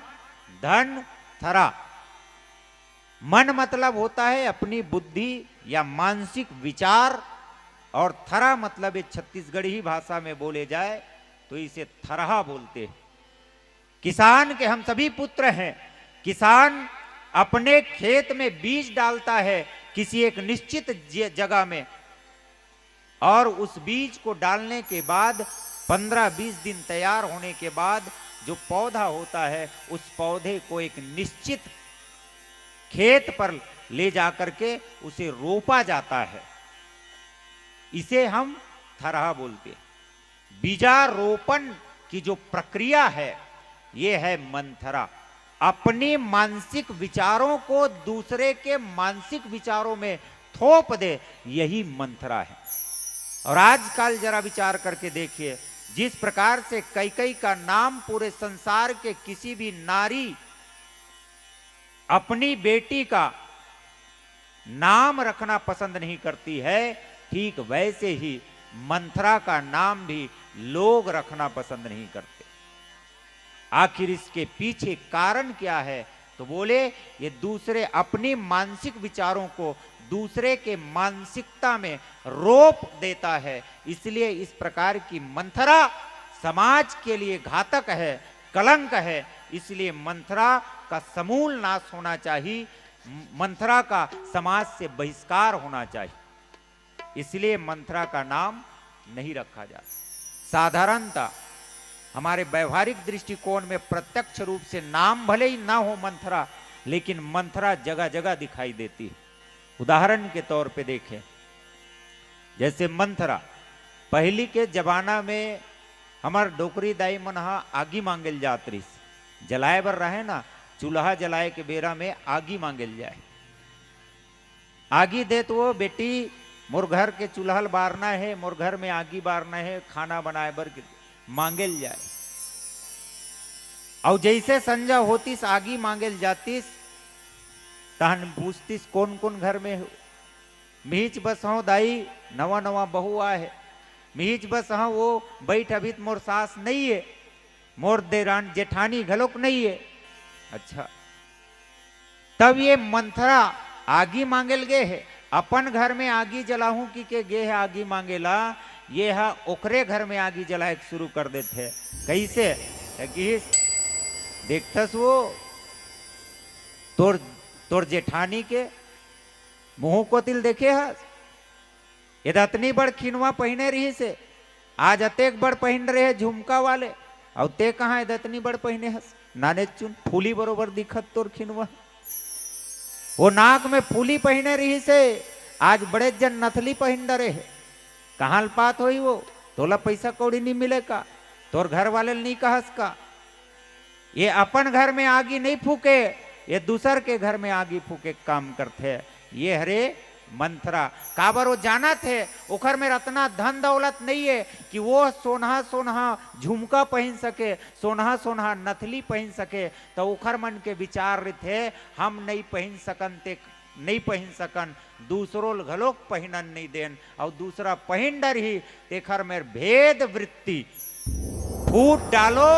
धन थरा। मन मतलब होता है अपनी बुद्धि या मानसिक विचार, और थरा मतलब छत्तीसगढ़ी भाषा में बोले जाए तो इसे थरहा बोलते हैं। किसान के हम सभी पुत्र हैं। किसान अपने खेत में बीज डालता है किसी एक निश्चित जगह में, और उस बीज को डालने के बाद 15-20 दिन तैयार होने के बाद जो पौधा होता है, उस पौधे को एक निश्चित खेत पर ले जाकर के उसे रोपा जाता है। इसे हम थरहा बोलते हैं। बीजारोपण की जो प्रक्रिया है ये है मंथरा। अपनी मानसिक विचारों को दूसरे के मानसिक विचारों में थोप दे, यही मंथरा है। और आजकल जरा विचार करके देखिए, जिस प्रकार से कैकई का नाम पूरे संसार के किसी भी नारी अपनी बेटी का नाम रखना पसंद नहीं करती है, ठीक वैसे ही मंथरा का नाम भी लोग रखना पसंद नहीं करते। आखिर इसके पीछे कारण क्या है? तो बोले ये दूसरे अपनी मानसिक विचारों को दूसरे के मानसिकता में रोप देता है, इसलिए इस प्रकार की मंथरा समाज के लिए घातक है, कलंक है। इसलिए मंथरा का समूल नाश होना चाहिए, मंथरा का समाज से बहिष्कार होना चाहिए। इसलिए मंथरा का नाम नहीं रखा जाता। साधारणतः हमारे व्यवहारिक दृष्टिकोण में प्रत्यक्ष रूप से नाम भले ही ना हो मंथरा, लेकिन मंथरा जगह जगह दिखाई देती है। उदाहरण के तौर पे देखें, जैसे मंथरा पहली के जमाना में हमार डोकरी दाई मन आगी मांगल जात रही, जलाए बर रहे ना, चूल्हा जलाए के बेरा में आगी मांगल जाए। आगी दे तो वो बेटी मोर घर के चूल्हल बारना है, मोर घर में आगी बारना है, खाना बनाए बर मांगल जाए। और जैसे संजा होतीस आगी मांगल जातीस, तहन पूछतीस कौन कौन घर में हो। मीच बस हो दाई, नवा नवा बहू आए, मीच बस हाँ वो बैठ अभी मोर सास नहीं है, मोर देरान जेठानी घलोक नहीं है। अच्छा, तब ये मंथरा आगी मांगल गे है, अपन घर में आगी जलाहूं कि के गे है आगी मांगेला, ये हा ओकरे घर में आगी जलाए शुरू कर देते। कैसे? देखतस वो तोर जेठानी के मुंह को तिल देखे हस, ये दतनी बड़ खिनवा पहने रही से, आज अतेक बड़ पहन रहे झुमका वाले, और ते कहा है दतनी बड़ पहने हस, नाने चुन फूली बरोबर दिखत तोर खिनवा। वो नाक में फूली पहने रही से, आज बड़े जन नथली पहन डरे है। कहाँ पात होई वो, तोला पैसा कौड़ी नहीं मिले का, तोर घर वाले नहीं कहस का। ये अपन घर में आगी नहीं फूके, ये दूसर के घर में आगी फूके काम करते। ये हरे मंथरा काबर वो जाना थे ओखर में रत्ना धन दौलत नहीं है कि वो सोनहा सोनहा झुमका पहन सके, सोनहा सोनहा नथली पहन सके। तो ओखर मन के विचार थे हम नहीं पहन सकन ते नहीं पहन सकन, दूसरों घलोक पहनन नहीं देन, और दूसरा पहन डर ही तेखर में भेद वृत्ति फूट डालो,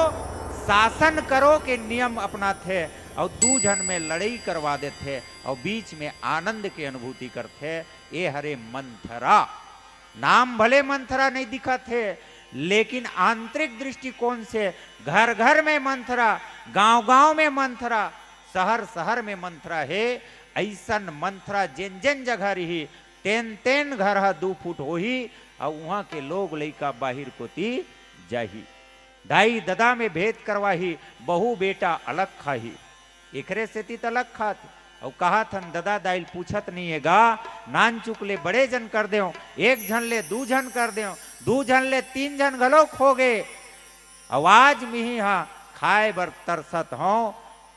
शासन करो के नियम अपनाते और दू जन में लड़ाई करवा देते और बीच में आनंद की अनुभूति करते। ये हरे मंथरा नाम भले मंथरा नहीं दिखा थे, लेकिन आंतरिक दृष्टिकोण से घर घर में मंथरा, गांव गांव में मंथरा, शहर शहर में मंथरा है। ऐसन मंथरा जिन जिन जगह रही तेन तेन घर 2 फुट हो ही, और वहां के लोग लइका बाहिर कोती जाही। दाई ददा में भेद करवाही, बहू बेटा अलग खाही, एकरे से ती अलग खात। और कहा थन ददा दाइल पूछत नहीं है गा, नान चुकले बड़े जन कर दे, 1 जन ले 2 जन कर दे, 2 जन ले 3 जन घलोक हो गए। आवाज में ही हाँ खाए बर तरसत हो,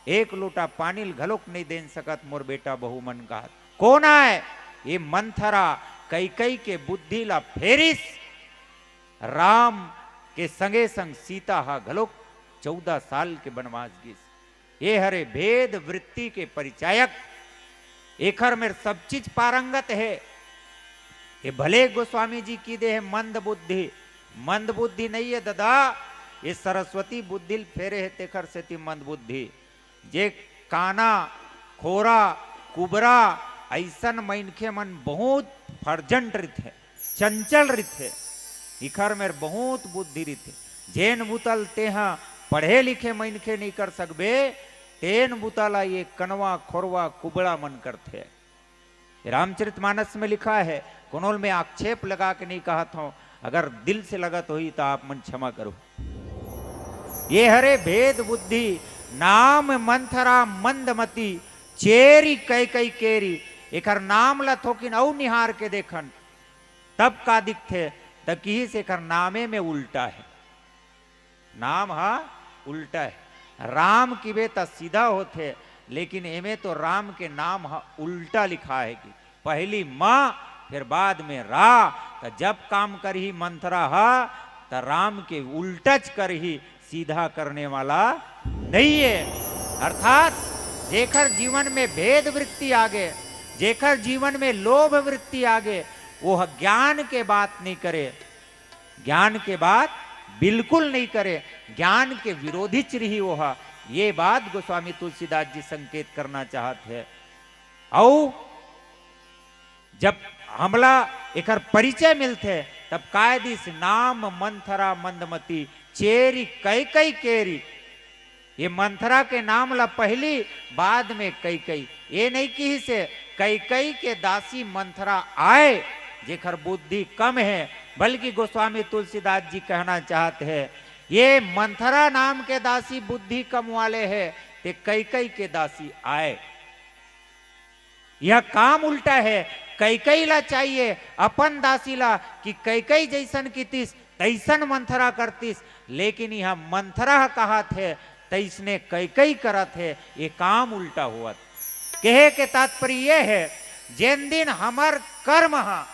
1 लोटा पानी घलोक नहीं दे सकत मोर बेटा बहू मन का। कौन आए? ये मंथरा कैकई के बुद्धि ला फेरिस, राम के संगे संग सीता हा घलोक 14 साल के बनवास गिस। ये हरे भेद वृत्ति के परिचायक, एखर में सब चीज पारंगत है। ये भले गोस्वामी जी की दे है मंद बुद्धि, मंद बुद्धि नहीं है ददा, ये सरस्वती बुद्धि फेरे है तेखर से ती मंद बुद्धि। जे काना खोरा कुबरा ऐसन मनखे मन बहुत फर्जंट रिथे, चंचल रिथे, इखर में बहुत बुद्धि रिथे। जेन बुतल तेहा पढ़े लिखे मनखे नहीं कर सकबे, तेन बुतला ये कनवा खोरवा कुबड़ा मन करते। रामचरितमानस में लिखा है, कोनोल में आक्षेप लगा के नहीं कहा था, अगर दिल से लगत हुई तो आप मन क्षमा करो। ये हरे भेद बुद्धि, नाम मंथरा मंदमती, चेरी कई कई केरी, एकर नाम ला थोकिन औ निहार के देखन तब का दिखते, तकी से एकर नामे में उल्टा है। नाम हा उल्टा है, राम की बेता सीधा होते, लेकिन एमे तो राम के नाम हा उल्टा लिखा है कि पहली माँ फिर बाद में रा। तो जब काम करी मंथरा हा तो राम के उल्टच कर ही सीधा करने वाला नहीं है। अर्थात जेकर जीवन में भेद वृत्ति आगे, जेकर जीवन में लोभ वृत्ति आगे, वो ज्ञान के बात नहीं करे, ज्ञान के बात बिल्कुल नहीं करे, ज्ञान के विरोधी चिरही वो है। ये बात गोस्वामी तुलसीदास जी संकेत करना चाहते हैं। और जब हमला एक परिचय मिलते तब कायदिस नाम मंथरा मंदमती चेरी कई कई केरी। ये मंथरा के नाम ला पहली, बाद में कई कई, ये नहीं कि से कई कई के दासी मंथरा आए जेकर बुद्धि कम है, बल्कि गोस्वामी तुलसीदास जी कहना चाहते हैं ये मंथरा नाम के दासी बुद्धि कम वाले हैं, ते कई कई के दासी आए। यह काम उल्टा है, कई कई ला चाहिए अपन दासी ला कि कई कई जैसन कीतीस तैसन मंथरा करतीस, लेकिन यह मंथरा कहा थे तैसने कई कई करत है, ये काम उल्टा हुआ। कहे के तात्पर्य यह है जिन दिन हमर कर्म हा,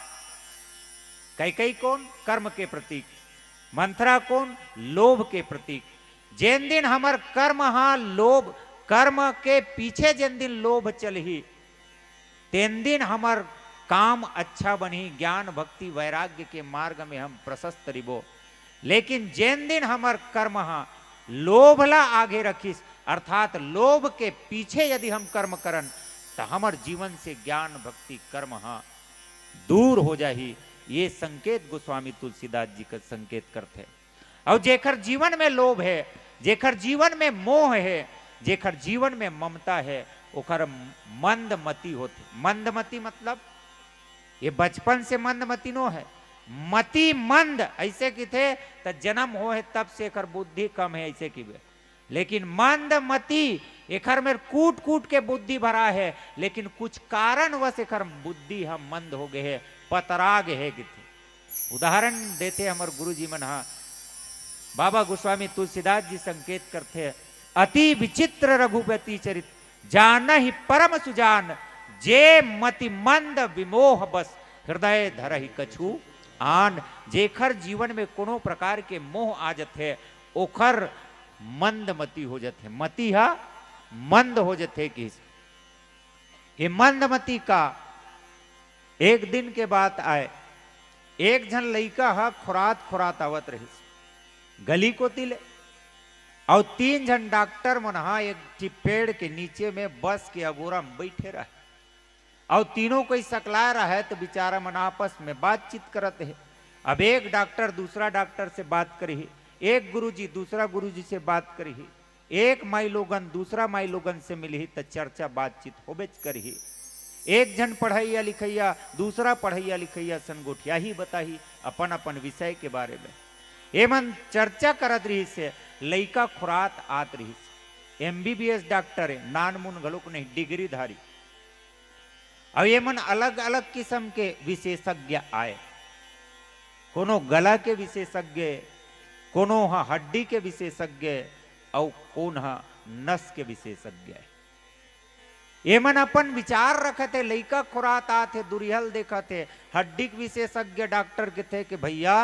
कई कई कौन कर्म के प्रतीक, मंथरा कौन लोभ के प्रतीक। जिन दिन हमर कर्म हा लोभ, कर्म के पीछे जिन दिन लोभ चलही तेन दिन हमर काम अच्छा बनी, ज्ञान भक्ति वैराग्य के मार्ग में हम प्रशस्त रिबो। लेकिन जिन दिन हमर कर्म हा लोभला आगे रखिस, अर्थात लोभ के पीछे यदि हम कर्म करन तो हमर जीवन से ज्ञान भक्ति कर्म हा दूर हो जाही। ये संकेत गोस्वामी तुलसीदास जी का संकेत करते। और जेकर जीवन में लोभ है, जेकर जीवन में मोह है, जेकर जीवन में ममता है, ओकर मंदमती होते। मंदमती मतलब ये बचपन से मंदमती नो है, मति मंद ऐसे की थे तो जन्म हो है तब से एकर बुद्धि कम है ऐसे की। लेकिन मंदमती एकर में कूट कूट के बुद्धि भरा है, लेकिन कुछ कारण वश एकर बुद्धि हम मंद हो गए है, पतराग है कि थे। उदाहरण देते हमर गुरु जी मन हा, बाबा गोस्वामी तुलसीदास जी संकेत करते अति विचित्र रघुपति चरित जान ही परम सुजान, जे मति मंद विमोह बस हृदय धरहि कछु आन। जेखर जीवन में कोनो प्रकार के मोह आ जाते ओखर मंदमती हो जाते, मति हा मंद हो जाते। कि ये मंदमती का एक दिन के बाद आए, एक जन लइका हा खुरात खुरात आवत रही गली को तिले, और 3 जन डॉक्टर मन हा एक पेड़ के नीचे में बस के अगोरा में बैठे रहे, और तीनों कोई सकला रहा है तो बेचारा मन आपस में बातचीत करते है। अब एक डॉक्टर दूसरा डॉक्टर से बात करी, एक गुरुजी दूसरा गुरुजी से बात करी, एक माई लोगन दूसरा माई लोगन से मिली तो चर्चा बातचीत होबेच करी। एक जन पढ़ैया लिखैया दूसरा पढ़ैया लिखैया संगोठिया ही बताही अपन अपन विषय के बारे में। एमन चर्चा करत रही से लइका खुरात आत रही से। MBBS डॉक्टर है, नान मुन घलुक नहीं, डिग्री धारी। अब ये मन अलग अलग किस्म के विशेषज्ञ आए, कोनो गला के विशेषज्ञ, कोनो हा हड्डी के विशेषज्ञ, और कौन हा नस के विशेषज्ञ। ये मन अपन विचार रखे थे, लइका खुरात आते दुरिहल देखा थे, हड्डी के विशेषज्ञ डॉक्टर के थे कि भैया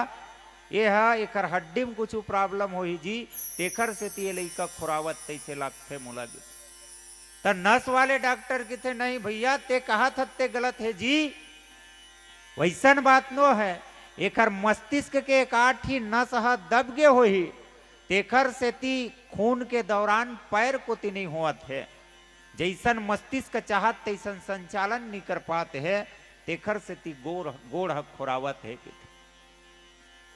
ये हा एकर हड्डी में कुछ प्रॉब्लम हो जी, तेखर से ये लइका खुरावत तैसे लागते मोला। तो नस वाले डॉक्टर के थे नहीं भैया ते कहा था ते गलत है जी, वैसन बात नो है, एकर मस्तिष्क के एक आठी नस हा दब गे हो ही, तेखर से ती खून के दौरान पैर को ती नहीं हुआ थे, जैसन मस्तिष्क चाहत तैसन संचालन नहीं कर पाते है, तेखर से ती गोड़ खुरावत है कि।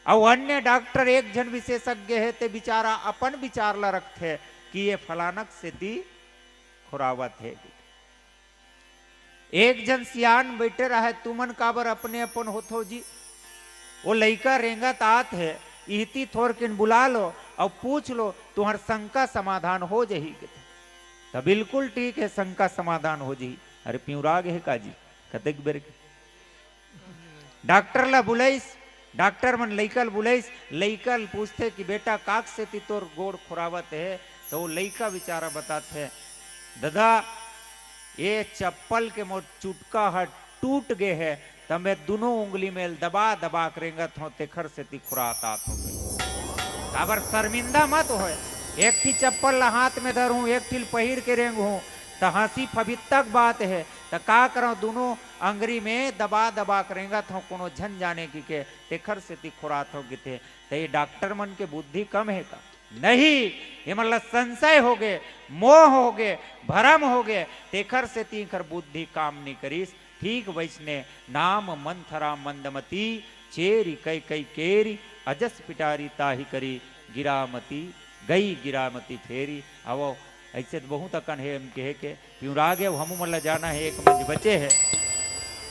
और अन्य डॉक्टर एक जन विशेषज्ञ है ते बिचारा अपन विचार ला रखते कि ये फलानक से ती खुरावत है। एक जन सियान बैठे रहा है, तुमन काबर अपने अपन होथो जी, वो लइका रेंगत आत है, इहती थोर किन बुला लो और पूछ लो तुम्हार शंका समाधान हो जही। तो बिल्कुल ठीक है, शंका समाधान हो जी। अरे प्यूराग है काजी कतेक बेर डॉक्टर ला बुलाइस, डॉक्टर मन लइकल बुलाइस, लइकल पूछते कि बेटा काक से ती तोर गोड़ खुरावत है, तो वो लइका बेचारा बताते है दादा ये चप्पल के मोर चुटका है टूट गए है, तो मैं दोनों उंगली में दबा दबा करेंगे तो तेखर से ती खुरात आत हो गई। अबर शर्मिंदा मत हो। एक ठी चप्पल हाथ में धरूं, एक ठी पहिर के रेंग हूं, तो हंसी फबितक बात है। तो का करो दोनों अंगरी में दबा दबा करेंगा तो कोनो झन जाने की के तेखर से तिखुरात हो गए। तो ये डॉक्टर मन के बुद्धि कम है का? नहीं, ये मतलब संशय हो गए, मोह हो गए, भरम हो गए, तेखर से तीखर बुद्धि काम नहीं करीस। ठीक वैसने नाम मंथरा मंदमती चेरी कई कई केरी अजस पिटारी ताही करी गिरामती गई गिरामती फेरी। आवो ऐसे तो बहुत अकन है हम कहे के प्यूरा गए हम मतलब जाना है एक मंज बचे है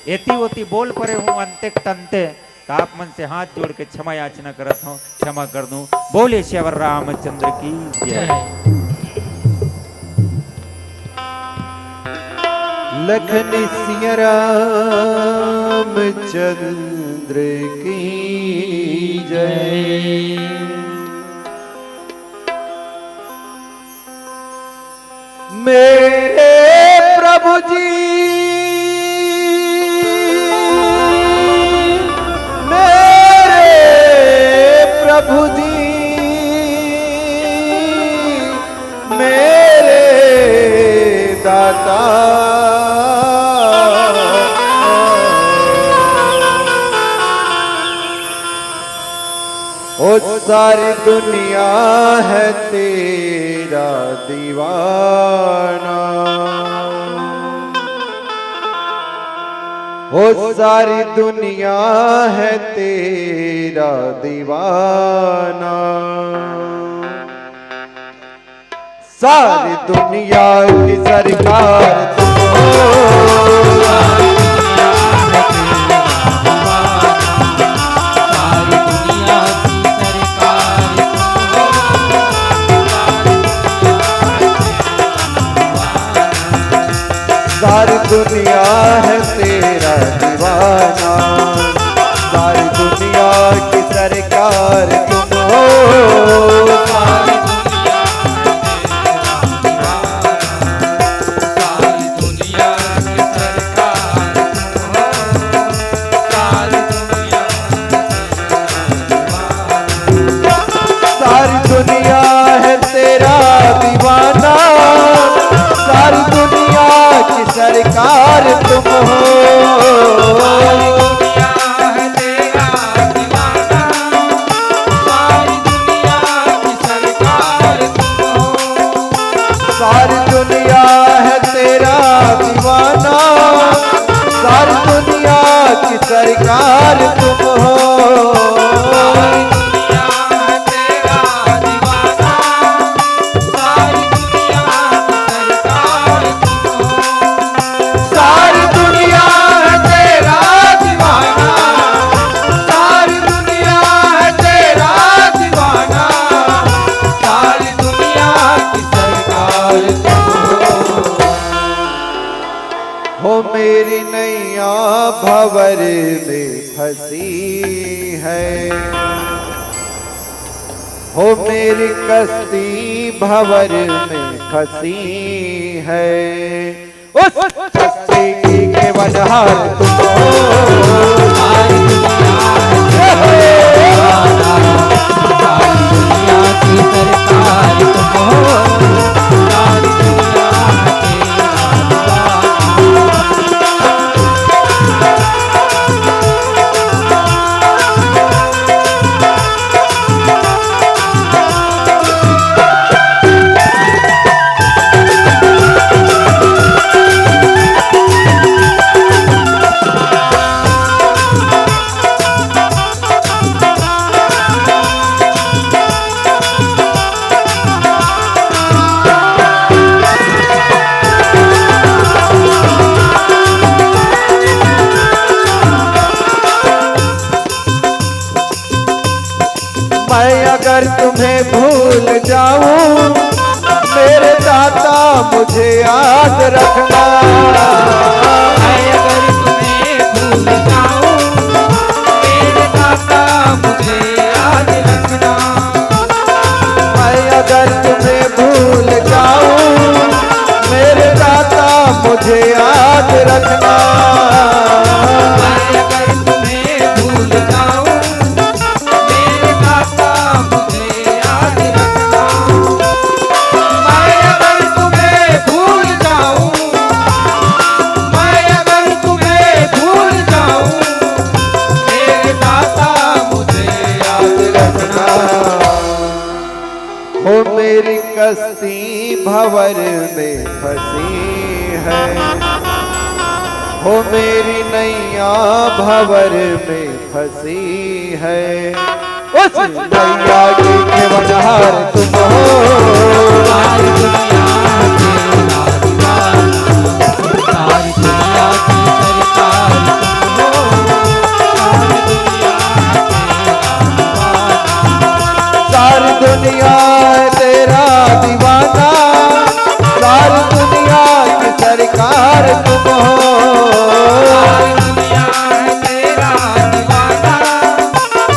एती ओती बोल परे हूँ अंते तंते। तो आप मन से हाथ जोड़ के क्षमा याचना करत हूँ, क्षमा कर दूं। बोले श्यावर रामचंद्र की जय। लखन सिया रामचंद्र की जय। मेरे प्रभु जी प्रभु जी मेरे दाता ओ सारी दुनिया है तेरा दीवाना, ओ सारी दुनिया है तेरा दीवाना। सारी दुनिया की सरकार तुम हो, सारी दुनिया है तेरा दीवाना। सारी दुनिया की सरकार तुम हो, सारी दुनिया की सरकार तुम हो, सारी दुनिया सारी दुनिया है तेरा दीवाना। सारी दुनिया की सरकार तुम हो, सारी दुनिया है तेरा दीवाना। सारी दुनिया की सरकार तुम हो, सारी दुनिया है तेरा दीवाना। सारी दुनिया की सरकार तुम हो, सारी दुनिया है तेरा दीवाना। सारी दुनिया की सरकार तुम हो, सारी दुनिया है तेरा दीवाना। सारी दुनिया है तेरा दीवाना। सारी दुनिया की सरकार तुम हो। मेरी नैया भंवर में फंसी है, हो मेरी कश्ती भंवर में फंसी है। उस कश्ती की केवलहार तुम हो, सारी दुनिया है तेरा दीवाना। सारी दुनिया की सरकार तुम हो, सारी दुनिया है तेरा मैं अगर तुम्हें भूल जाऊं मेरे दाता मुझे याद रखना। मैं अगर तुम्हें भूल जाऊं मेरे दाता मुझे याद रखना। मैं अगर तुम्हें भूल जाऊं मेरे दाता मुझे याद रखना। मैं अगर तुम्हें भूल जाऊं मेरे दाता मुझे कश्ती भंवर में फंसी है, हो मेरी नैया भंवर में फंसी है। उस नैया की केवनहार तुम हो, सारी दुनिया तेरा दीवाना, सारी दुनिया की सरकार तुम हो, सारी दुनिया तेरा दीवाना। सारी दुनिया की सरकार तुम हो, सारी दुनिया तेरा दीवाना,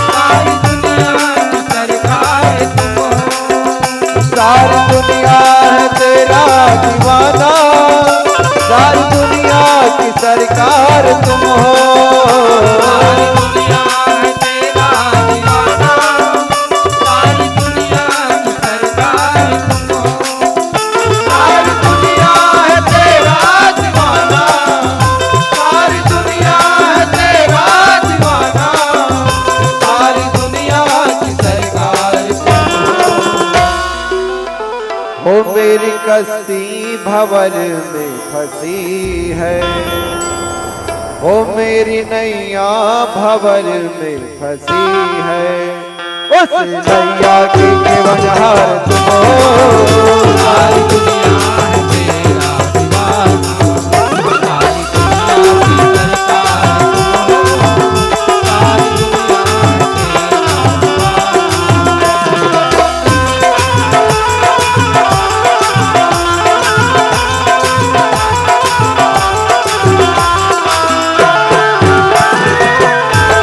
सारी दुनिया की सरकार तुम हो, सारी दुनिया है तेरा दीवाना, सारी दुनिया की सरकार तुम हो। सारी दुनिया तेरा दीवाना, सारी दुनिया की सरकार तुम हो, सारी दुनिया है तेरा दीवाना, सारी दुनिया है तेरा दीवाना, सारी दुनिया की सरकार तुम हो। हो मेरी कश्ती भंवर में फंसी है, हो मेरी नैया भंवर में फंसी है। उस नैया की केवनहार तुम हो, सारी दुनिया है तेरा दीवाना, सारी दुनिया की सरकार तुम हो, सारी दुनिया है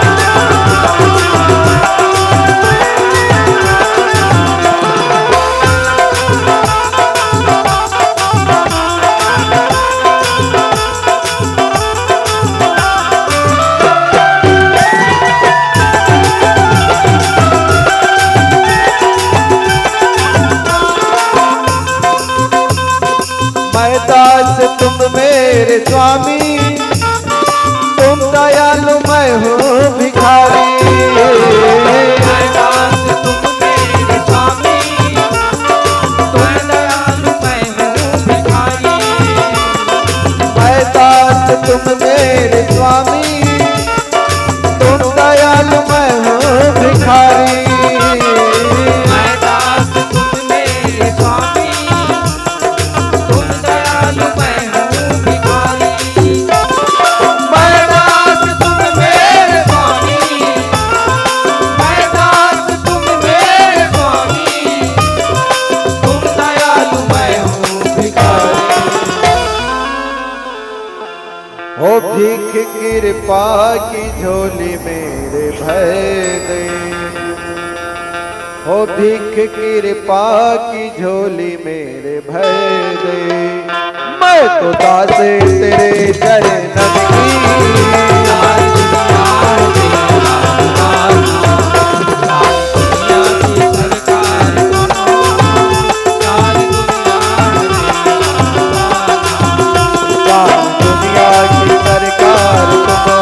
मैं दास तुम मेरे स्वामी, तुम दयालु मैं हूँ भिखारी। मैं दास तुम मेरे स्वामी, तुम दयालु मैं हूँ भिखारी। मैं दास तुम मेरे स्वामी, तुम दयालु मैं हूँ भिखारी। मैं दास तुम मेरे स्वामी, तुम दयालु मैं हूँ भिखारी। मैं दास तुम मेरे स्वामी, मैं दास तुम मेरे स्वामी, तुम दयालु मैं हूँ भिखारी। हो भीख कृपा की झोली मेरे भर दे, हो भीख कृपा की झोली मेरे भर दे। मैं तो दास तेरे चरणन की, सारी दुनिया है तेरा दीवाना, सारी दुनिया की सरकार तुम हो,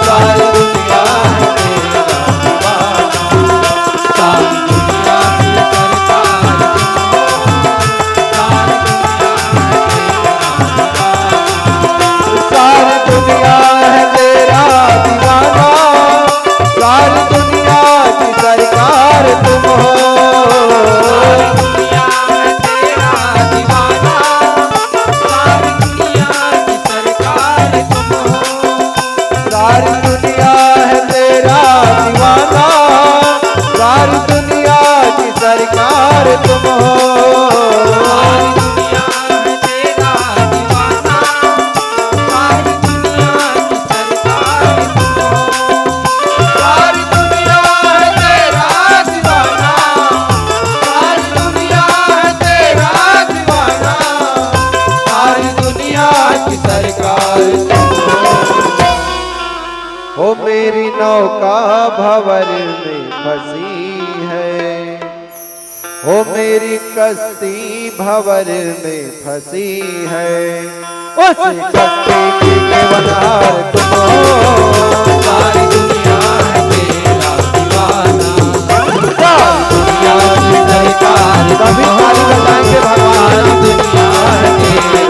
सारी दुनिया है सारी दुनिया की सरकार तुम हो, सारी दुनिया है तेरा दीवाना। सारी दुनिया की सरकार तुम हो, सारी दुनिया है तेरा दीवाना। सारी दुनिया है तेरा दीवाना, सारी दुनिया की सरकार तुम हो, सारी दुनिया है तेरा दीवाना, सारी दुनिया की सरकार तुम हो, सारी दुनिया है तेरा दीवाना, सारी दुनिया की सरकार तुम हो। सारी दुनिया है तेरा दीवाना, सारी दुनिया की सरकार तुम हो, सारी दुनिया है तेरा दीवाना, सारी दुनिया है तेरा दीवाना, सारी दुनिया की सरकार तुम हो। हो मेरी नौका भंवर में फंसी है, हो मेरी कश्ती भंवर में फंसी है। उस कश्ती की केवनहार तुम हो, सारी दुनिया है तेरा दीवाना, सारी दुनिया की सरकार सभी ताली बजाएंगे भगवान दुनिया के